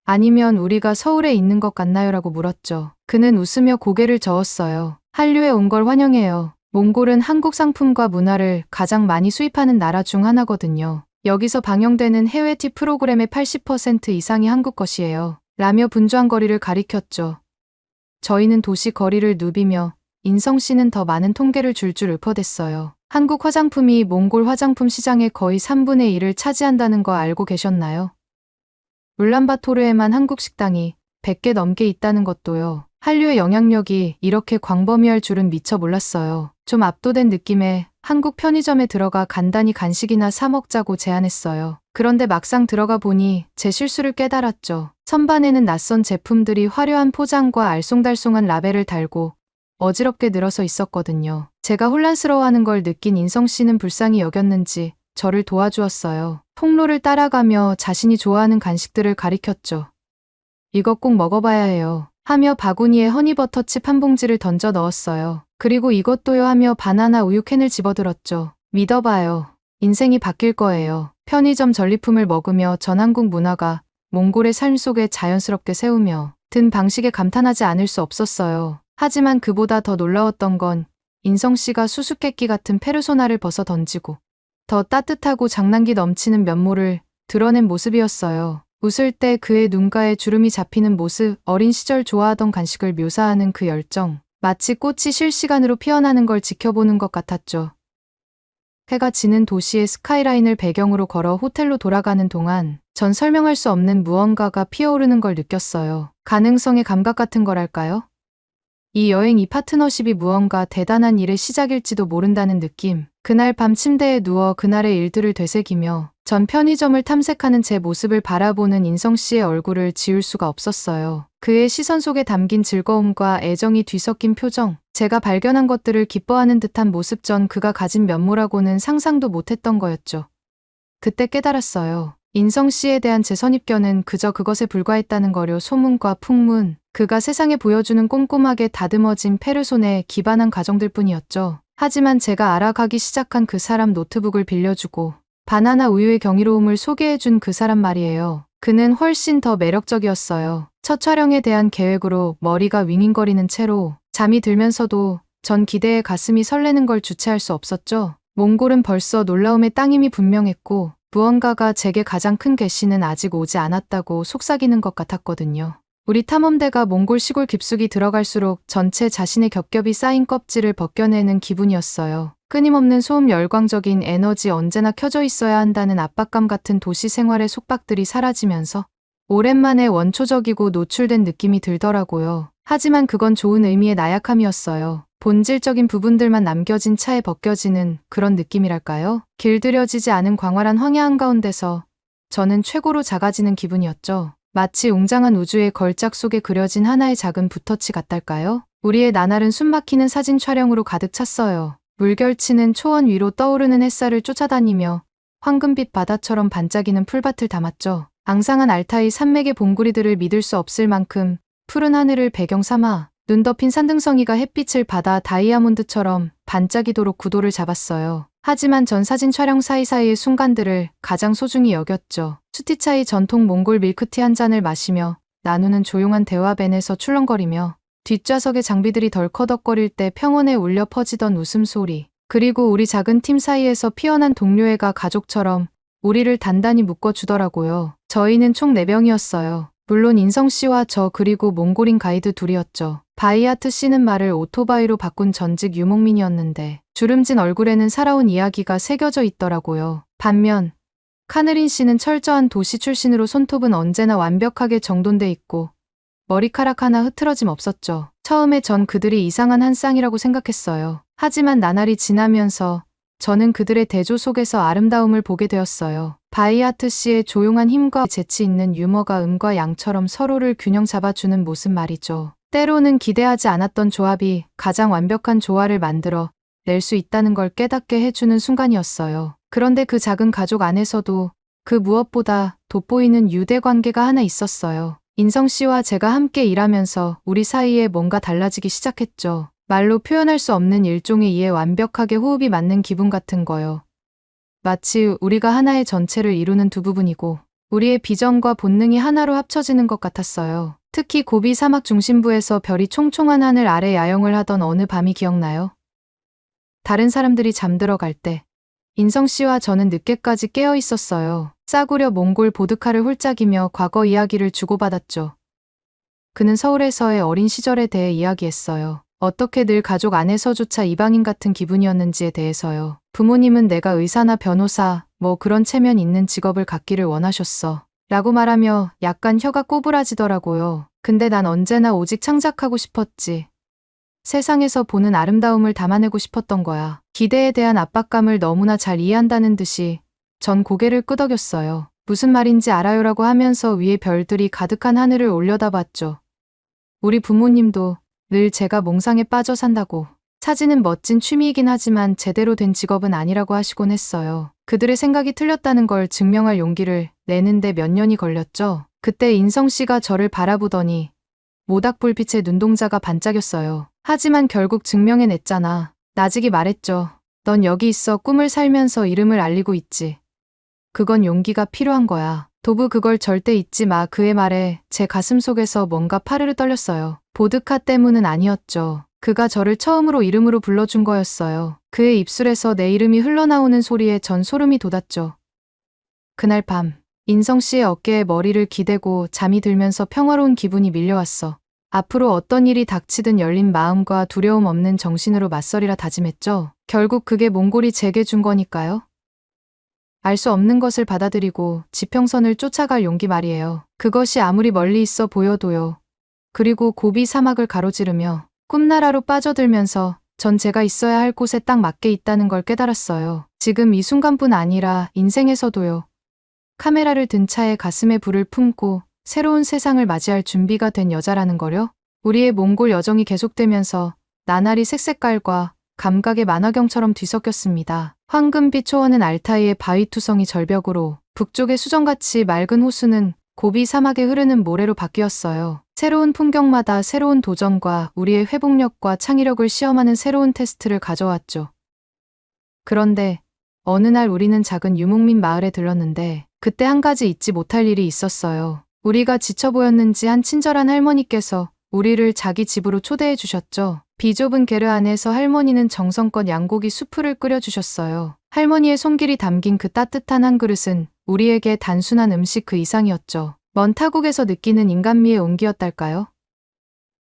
S1: 아니면 우리가 서울에 있는 것 같나요? 라고 물었죠. 그는 웃으며 고개를 저었어요. 한류에 온 걸 환영해요. 몽골은 한국 상품과 문화를 가장 많이 수입하는 나라 중 하나거든요. 여기서 방영되는 해외 TV 프로그램의 80% 이상이 한국 것이에요. 라며 분주한 거리를 가리켰죠. 저희는 도시 거리를 누비며 인성 씨는 더 많은 통계를 줄줄 읊어댔어요. 한국 화장품이 몽골 화장품 시장의 거의 3분의 1을 차지한다는 거 알고 계셨나요? 울란바토르에만 한국 식당이 100개 넘게 있다는 것도요. 한류의 영향력이 이렇게 광범위할 줄은 미처 몰랐어요. 좀 압도된 느낌에 한국 편의점에 들어가 간단히 간식이나 사 먹자고 제안했어요. 그런데 막상 들어가 보니 제 실수를 깨달았죠. 선반에는 낯선 제품들이 화려한 포장과 알쏭달쏭한 라벨을 달고 어지럽게 늘어서 있었거든요. 제가 혼란스러워하는 걸 느낀 인성 씨는 불쌍히 여겼는지 저를 도와주었어요. 통로를 따라가며 자신이 좋아하는 간식들을 가리켰죠. 이거 꼭 먹어봐야 해요. 하며 바구니에 허니버터칩 한 봉지를 던져 넣었어요. 그리고 이것도요 하며 바나나 우유 캔을 집어들었죠. 믿어봐요. 인생이 바뀔 거예요. 편의점 전리품을 먹으며 전 한국 문화가 몽골의 삶 속에 자연스럽게 세우며 든 방식에 감탄하지 않을 수 없었어요. 하지만 그보다 더 놀라웠던 건 인성 씨가 수수께끼 같은 페르소나를 벗어 던지고 더 따뜻하고 장난기 넘치는 면모를 드러낸 모습이었어요. 웃을 때 그의 눈가에 주름이 잡히는 모습, 어린 시절 좋아하던 간식을 묘사하는 그 열정, 마치 꽃이 실시간으로 피어나는 걸 지켜보는 것 같았죠. 해가 지는 도시의 스카이라인을 배경으로 걸어 호텔로 돌아가는 동안 전 설명할 수 없는 무언가가 피어오르는 걸 느꼈어요. 가능성의 감각 같은 거랄까요? 이 여행, 이 파트너십이 무언가 대단한 일의 시작일지도 모른다는 느낌. 그날 밤 침대에 누워 그날의 일들을 되새기며 전 편의점을 탐색하는 제 모습을 바라보는 인성 씨의 얼굴을 지울 수가 없었어요. 그의 시선 속에 담긴 즐거움과 애정이 뒤섞인 표정, 제가 발견한 것들을 기뻐하는 듯한 모습, 전 그가 가진 면모라고는 상상도 못했던 거였죠. 그때 깨달았어요. 인성 씨에 대한 제 선입견은 그저 그것에 불과했다는 거려. 소문과 풍문, 그가 세상에 보여주는 꼼꼼하게 다듬어진 페르소나에 기반한 가정들 뿐이었죠. 하지만 제가 알아가기 시작한 그 사람, 노트북을 빌려주고 바나나 우유의 경이로움을 소개해준 그 사람 말이에요. 그는 훨씬 더 매력적이었어요. 첫 촬영에 대한 계획으로 머리가 윙윙거리는 채로 잠이 들면서도 전 기대에 가슴이 설레는 걸 주체할 수 없었죠. 몽골은 벌써 놀라움의 땅임이 분명했고 무언가가 제게 가장 큰 계시는 아직 오지 않았다고 속삭이는 것 같았거든요. 우리 탐험대가 몽골 시골 깊숙이 들어갈수록 전체 자신의 겹겹이 쌓인 껍질을 벗겨내는 기분이었어요. 끊임없는 소음, 열광적인 에너지, 언제나 켜져 있어야 한다는 압박감 같은 도시 생활의 속박들이 사라지면서 오랜만에 원초적이고 노출된 느낌이 들더라고요. 하지만 그건 좋은 의미의 나약함이었어요. 본질적인 부분들만 남겨진 차에 벗겨지는 그런 느낌이랄까요? 길들여지지 않은 광활한 황야 한가운데서 저는 최고로 작아지는 기분이었죠. 마치 웅장한 우주의 걸작 속에 그려진 하나의 작은 붓터치 같달까요? 우리의 나날은 숨막히는 사진 촬영으로 가득 찼어요. 물결치는 초원 위로 떠오르는 햇살을 쫓아다니며 황금빛 바다처럼 반짝이는 풀밭을 담았죠. 앙상한 알타이 산맥의 봉구리들을 믿을 수 없을 만큼 푸른 하늘을 배경 삼아 눈 덮인 산등성이가 햇빛을 받아 다이아몬드처럼 반짝이도록 구도를 잡았어요. 하지만 전 사진 촬영 사이사이의 순간들을 가장 소중히 여겼죠. 수티차이 전통 몽골 밀크티 한 잔을 마시며 나누는 조용한 대화밴에서 출렁거리며 뒷좌석의 장비들이 덜커덕거릴 때 평원에 울려 퍼지던 웃음소리. 그리고 우리 작은 팀 사이에서 피어난 동료애가 가족처럼 우리를 단단히 묶어주더라고요. 저희는 총 4명이었어요. 물론 인성씨와 저 그리고 몽골인 가이드 둘이었죠. 바이아트 씨는 말을 오토바이로 바꾼 전직 유목민이었는데 주름진 얼굴에는 살아온 이야기가 새겨져 있더라고요. 반면 카느린 씨는 철저한 도시 출신으로 손톱은 언제나 완벽하게 정돈돼 있고 머리카락 하나 흐트러짐 없었죠. 처음에 전 그들이 이상한 한 쌍이라고 생각했어요. 하지만 나날이 지나면서 저는 그들의 대조 속에서 아름다움을 보게 되었어요. 바이아트 씨의 조용한 힘과 재치 있는 유머가 음과 양처럼 서로를 균형 잡아주는 모습 말이죠. 때로는 기대하지 않았던 조합이 가장 완벽한 조화를 만들어 낼 수 있다는 걸 깨닫게 해주는 순간이었어요. 그런데 그 작은 가족 안에서도 그 무엇보다 돋보이는 유대 관계가 하나 있었어요. 인성 씨와 제가 함께 일하면서 우리 사이에 뭔가 달라지기 시작했죠. 말로 표현할 수 없는 일종의 이에 완벽하게 호흡이 맞는 기분 같은 거요. 마치 우리가 하나의 전체를 이루는 두 부분이고 우리의 비전과 본능이 하나로 합쳐지는 것 같았어요. 특히 고비 사막 중심부에서 별이 총총한 하늘 아래 야영을 하던 어느 밤이 기억나요? 다른 사람들이 잠들어 갈 때 인성 씨와 저는 늦게까지 깨어 있었어요. 싸구려 몽골 보드카를 홀짝이며 과거 이야기를 주고받았죠. 그는 서울에서의 어린 시절에 대해 이야기했어요. 어떻게 늘 가족 안에서조차 이방인 같은 기분이었는지에 대해서요. 부모님은 내가 의사나 변호사, 뭐 그런 체면 있는 직업을 갖기를 원하셨어. 라고 말하며 약간 혀가 꼬부라지더라고요. 근데 난 언제나 오직 창작하고 싶었지. 세상에서 보는 아름다움을 담아내고 싶었던 거야. 기대에 대한 압박감을 너무나 잘 이해한다는 듯이 전 고개를 끄덕였어요. 무슨 말인지 알아요라고 하면서 위에 별들이 가득한 하늘을 올려다봤죠. 우리 부모님도 늘 제가 몽상에 빠져 산다고. 사진은 멋진 취미이긴 하지만 제대로 된 직업은 아니라고 하시곤 했어요. 그들의 생각이 틀렸다는 걸 증명할 용기를 내는데 몇 년이 걸렸죠. 그때 인성 씨가 저를 바라보더니 모닥불빛에 눈동자가 반짝였어요. 하지만 결국 증명해냈잖아. 나직이 말했죠. 넌 여기 있어 꿈을 살면서 이름을 알리고 있지. 그건 용기가 필요한 거야. 도부 그걸 절대 잊지 마. 그의 말에 제 가슴 속에서 뭔가 파르르 떨렸어요. 보드카 때문은 아니었죠. 그가 저를 처음으로 이름으로 불러준 거였어요. 그의 입술에서 내 이름이 흘러나오는 소리에 전 소름이 돋았죠. 그날 밤 인성 씨의 어깨에 머리를 기대고 잠이 들면서 평화로운 기분이 밀려왔어. 앞으로 어떤 일이 닥치든 열린 마음과 두려움 없는 정신으로 맞서리라 다짐했죠. 결국 그게 몽골이 제게 준 거니까요. 알 수 없는 것을 받아들이고 지평선을 쫓아갈 용기 말이에요. 그것이 아무리 멀리 있어 보여도요. 그리고 고비 사막을 가로지르며 꿈나라로 빠져들면서 전 제가 있어야 할 곳에 딱 맞게 있다는 걸 깨달았어요. 지금 이 순간뿐 아니라 인생에서도요. 카메라를 든 차에 가슴에 불을 품고 새로운 세상을 맞이할 준비가 된 여자라는 거요. 우리의 몽골 여정이 계속되면서 나날이 색색깔과 감각의 만화경처럼 뒤섞였습니다. 황금빛 초원은 알타이의 바위투성이 절벽으로, 북쪽의 수정같이 맑은 호수는 고비 사막에 흐르는 모래로 바뀌었어요. 새로운 풍경마다 새로운 도전과 우리의 회복력과 창의력을 시험하는 새로운 테스트를 가져왔죠. 그런데 어느 날 우리는 작은 유목민 마을에 들렀는데 그때 한 가지 잊지 못할 일이 있었어요. 우리가 지쳐 보였는지 한 친절한 할머니께서 우리를 자기 집으로 초대해 주셨죠. 비좁은 게르 안에서 할머니는 정성껏 양고기 수프를 끓여주셨어요. 할머니의 손길이 담긴 그 따뜻한 한 그릇은 우리에게 단순한 음식 그 이상이었죠. 먼 타국에서 느끼는 인간미의 온기였달까요?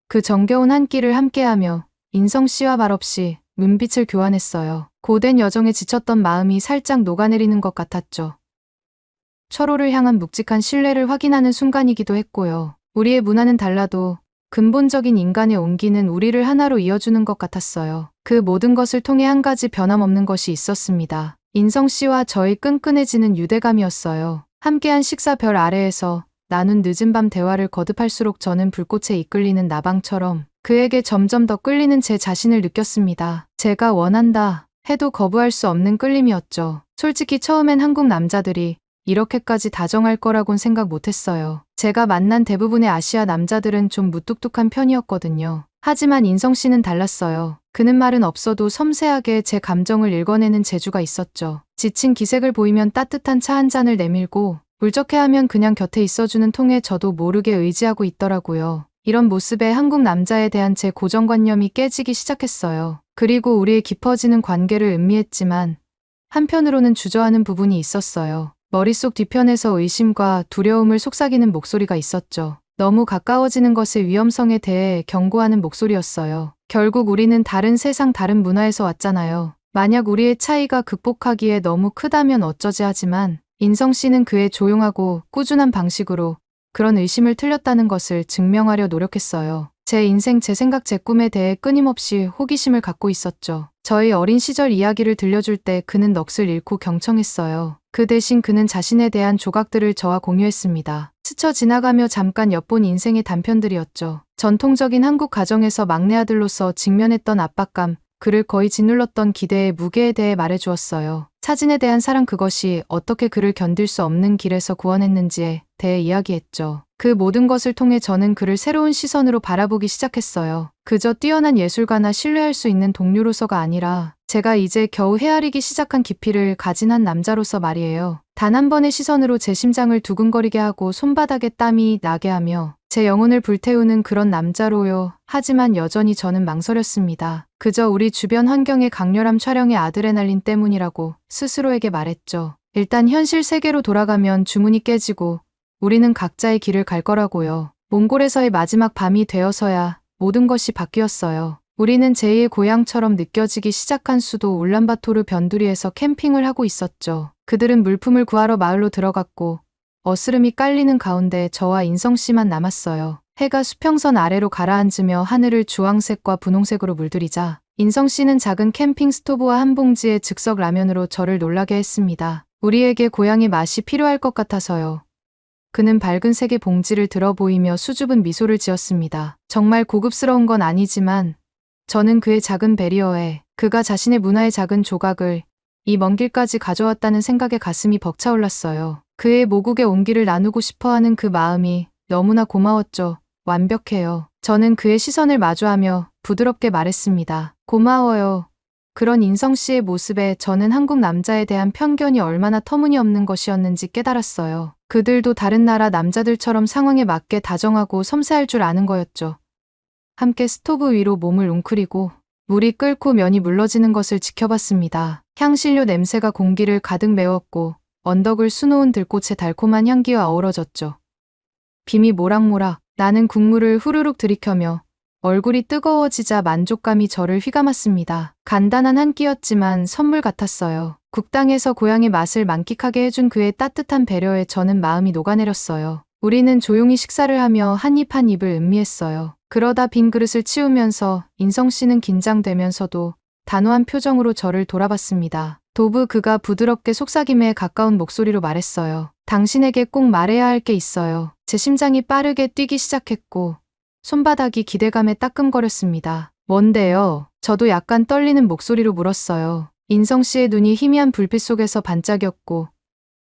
S1: 그 정겨운 한 끼를 함께하며 인성 씨와 말없이 눈빛을 교환했어요. 고된 여정에 지쳤던 마음이 살짝 녹아내리는 것 같았죠. 철호를 향한 묵직한 신뢰를 확인하는 순간이기도 했고요. 우리의 문화는 달라도 근본적인 인간의 온기는 우리를 하나로 이어주는 것 같았어요. 그 모든 것을 통해 한 가지 변함없는 것이 있었습니다. 인성 씨와 저의 끈끈해지는 유대감이었어요. 함께한 식사 별 아래에서 나눈 늦은 밤 대화를 거듭할수록 저는 불꽃에 이끌리는 나방처럼 그에게 점점 더 끌리는 제 자신을 느꼈습니다. 제가 원한다 해도 거부할 수 없는 끌림이었죠. 솔직히 처음엔 한국 남자들이 이렇게까지 다정할 거라곤 생각 못했어요. 제가 만난 대부분의 아시아 남자들은 좀 무뚝뚝한 편이었거든요. 하지만 인성 씨는 달랐어요. 그는 말은 없어도 섬세하게 제 감정을 읽어내는 재주가 있었죠. 지친 기색을 보이면 따뜻한 차 한 잔을 내밀고 울적해하면 그냥 곁에 있어주는 통에 저도 모르게 의지하고 있더라고요. 이런 모습에 한국 남자에 대한 제 고정관념이 깨지기 시작했어요. 그리고 우리의 깊어지는 관계를 음미했지만 한편으로는 주저하는 부분이 있었어요. 머릿속 뒤편에서 의심과 두려움을 속삭이는 목소리가 있었죠. 너무 가까워지는 것의 위험성에 대해 경고하는 목소리였어요. 결국 우리는 다른 세상 다른 문화에서 왔잖아요. 만약 우리의 차이가 극복하기에 너무 크다면 어쩌지 하지만 인성 씨는 그의 조용하고 꾸준한 방식으로 그런 의심을 틀렸다는 것을 증명하려 노력했어요. 제 인생, 제 생각, 제 꿈에 대해 끊임없이 호기심을 갖고 있었죠. 저희 어린 시절 이야기를 들려줄 때 그는 넋을 잃고 경청했어요. 그 대신 그는 자신에 대한 조각들을 저와 공유했습니다. 스쳐 지나가며 잠깐 엿본 인생의 단편들이었죠. 전통적인 한국 가정에서 막내 아들로서 직면했던 압박감, 그를 거의 짓눌렀던 기대의 무게에 대해 말해주었어요. 사진에 대한 사랑, 그것이 어떻게 그를 견딜 수 없는 길에서 구원했는지에 대해 이야기했죠. 그 모든 것을 통해 저는 그를 새로운 시선으로 바라보기 시작했어요. 그저 뛰어난 예술가나 신뢰할 수 있는 동료로서가 아니라 제가 이제 겨우 헤아리기 시작한 깊이를 가진 한 남자로서 말이에요. 단 한 번의 시선으로 제 심장을 두근거리게 하고 손바닥에 땀이 나게 하며 제 영혼을 불태우는 그런 남자로요. 하지만 여전히 저는 망설였습니다. 그저 우리 주변 환경의 강렬함, 촬영의 아드레날린 때문이라고 스스로에게 말했죠. 일단 현실 세계로 돌아가면 주문이 깨지고 우리는 각자의 길을 갈 거라고요. 몽골에서의 마지막 밤이 되어서야 모든 것이 바뀌었어요. 우리는 제2의 고향처럼 느껴지기 시작한 수도 울란바토르 변두리에서 캠핑을 하고 있었죠. 그들은 물품을 구하러 마을로 들어갔고 어스름이 깔리는 가운데 저와 인성 씨만 남았어요. 해가 수평선 아래로 가라앉으며 하늘을 주황색과 분홍색으로 물들이자 인성 씨는 작은 캠핑 스토브와 한 봉지의 즉석 라면으로 저를 놀라게 했습니다. 우리에게 고향의 맛이 필요할 것 같아서요. 그는 밝은 색의 봉지를 들어 보이며 수줍은 미소를 지었습니다. 정말 고급스러운 건 아니지만 저는 그의 작은 배리어에 그가 자신의 문화의 작은 조각을 이 먼 길까지 가져왔다는 생각에 가슴이 벅차올랐어요. 그의 모국의 온기를 나누고 싶어하는 그 마음이 너무나 고마웠죠. 완벽해요. 저는 그의 시선을 마주하며 부드럽게 말했습니다. 고마워요. 그런 인성 씨의 모습에 저는 한국 남자에 대한 편견이 얼마나 터무니없는 것이었는지 깨달았어요. 그들도 다른 나라 남자들처럼 상황에 맞게 다정하고 섬세할 줄 아는 거였죠. 함께 스토브 위로 몸을 웅크리고 물이 끓고 면이 물러지는 것을 지켜봤습니다. 향신료 냄새가 공기를 가득 메웠고 언덕을 수놓은 들꽃의 달콤한 향기와 어우러졌죠. 김이 모락모락 나는 국물을 후루룩 들이켜며 얼굴이 뜨거워지자 만족감이 저를 휘감았습니다. 간단한 한 끼였지만 선물 같았어요. 국당에서 고향의 맛을 만끽하게 해준 그의 따뜻한 배려에 저는 마음이 녹아내렸어요. 우리는 조용히 식사를 하며 한 입 한 입을 음미했어요. 그러다 빈 그릇을 치우면서 인성 씨는 긴장되면서도 단호한 표정으로 저를 돌아봤습니다. 도브, 그가 부드럽게 속삭임에 가까운 목소리로 말했어요. 당신에게 꼭 말해야 할 게 있어요. 제 심장이 빠르게 뛰기 시작했고 손바닥이 기대감에 따끔거렸습니다. 뭔데요? 저도 약간 떨리는 목소리로 물었어요. 인성 씨의 눈이 희미한 불빛 속에서 반짝였고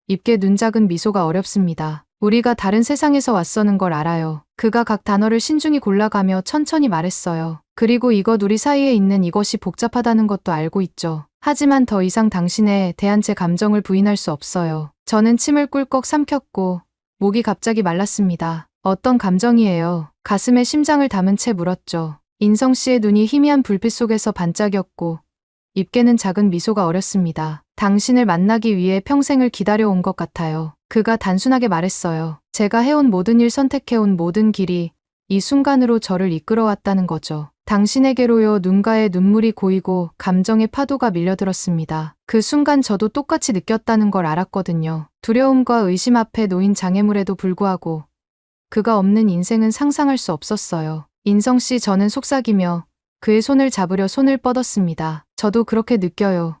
S1: 입게 눈작은 미소가 어렵습니다. 우리가 다른 세상에서 왔어는 걸 알아요. 그가 각 단어를 신중히 골라가며 천천히 말했어요. 그리고 이것, 우리 사이에 있는 이것이 복잡하다는 것도 알고 있죠. 하지만 더 이상 당신에 대한 제 감정을 부인할 수 없어요. 저는 침을 꿀꺽 삼켰고 목이 갑자기 말랐습니다. 어떤 감정이에요? 가슴에 심장을 담은 채 물었죠. 인성 씨의 눈이 희미한 불빛 속에서 반짝였고 입게는 작은 미소가 어렸습니다. 당신을 만나기 위해 평생을 기다려온 것 같아요. 그가 단순하게 말했어요. 제가 해온 모든 일, 선택해온 모든 길이 이 순간으로 저를 이끌어왔다는 거죠. 당신에게로요. 눈가에 눈물이 고이고 감정의 파도가 밀려들었습니다. 그 순간 저도 똑같이 느꼈다는 걸 알았거든요. 두려움과 의심 앞에 놓인 장애물에도 불구하고 그가 없는 인생은 상상할 수 없었어요. 인성 씨, 저는 속삭이며 그의 손을 잡으려 손을 뻗었습니다. 저도 그렇게 느껴요.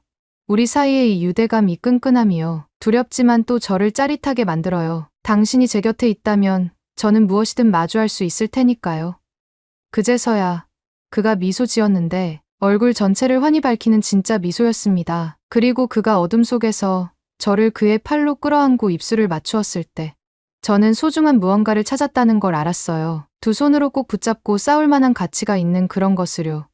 S1: 우리 사이의 이 유대감, 이 끈끈함이요. 두렵지만 또 저를 짜릿하게 만들어요. 당신이 제 곁에 있다면 저는 무엇이든 마주할 수 있을 테니까요. 그제서야 그가 미소 지었는데 얼굴 전체를 환히 밝히는 진짜 미소였습니다. 그리고 그가 어둠 속에서 저를 그의 팔로 끌어안고 입술을 맞추었을 때 저는 소중한 무언가를 찾았다는 걸 알았어요. 두 손으로 꼭 붙잡고 싸울 만한 가치가 있는 그런 것을요.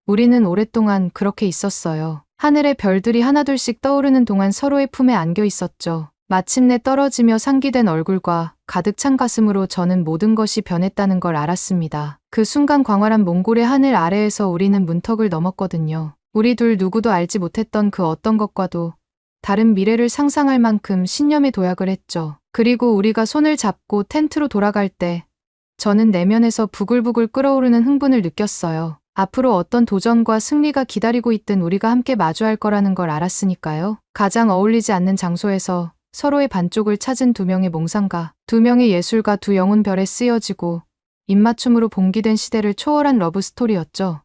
S1: 우리는 오랫동안 그렇게 있었어요. 하늘의 별들이 하나둘씩 떠오르는 동안 서로의 품에 안겨 있었죠. 마침내 떨어지며 상기된 얼굴과 가득 찬 가슴으로 저는 모든 것이 변했다는 걸 알았습니다. 그 순간 광활한 몽골의 하늘 아래에서 우리는 문턱을 넘었거든요. 우리 둘 누구도 알지 못했던 그 어떤 것과도 다른 미래를 상상할 만큼 신념에 도약을 했죠. 그리고 우리가 손을 잡고 텐트로 돌아갈 때 저는 내면에서 부글부글 끓어오르는 흥분을 느꼈어요. 앞으로 어떤 도전과 승리가 기다리고 있든 우리가 함께 마주할 거라는 걸 알았으니까요. 가장 어울리지 않는 장소에서 서로의 반쪽을 찾은 두 명의 몽상가, 두 명의 예술가, 두 영혼 별에 쓰여지고 입맞춤으로 봉기된 시대를 초월한 러브 스토리였죠.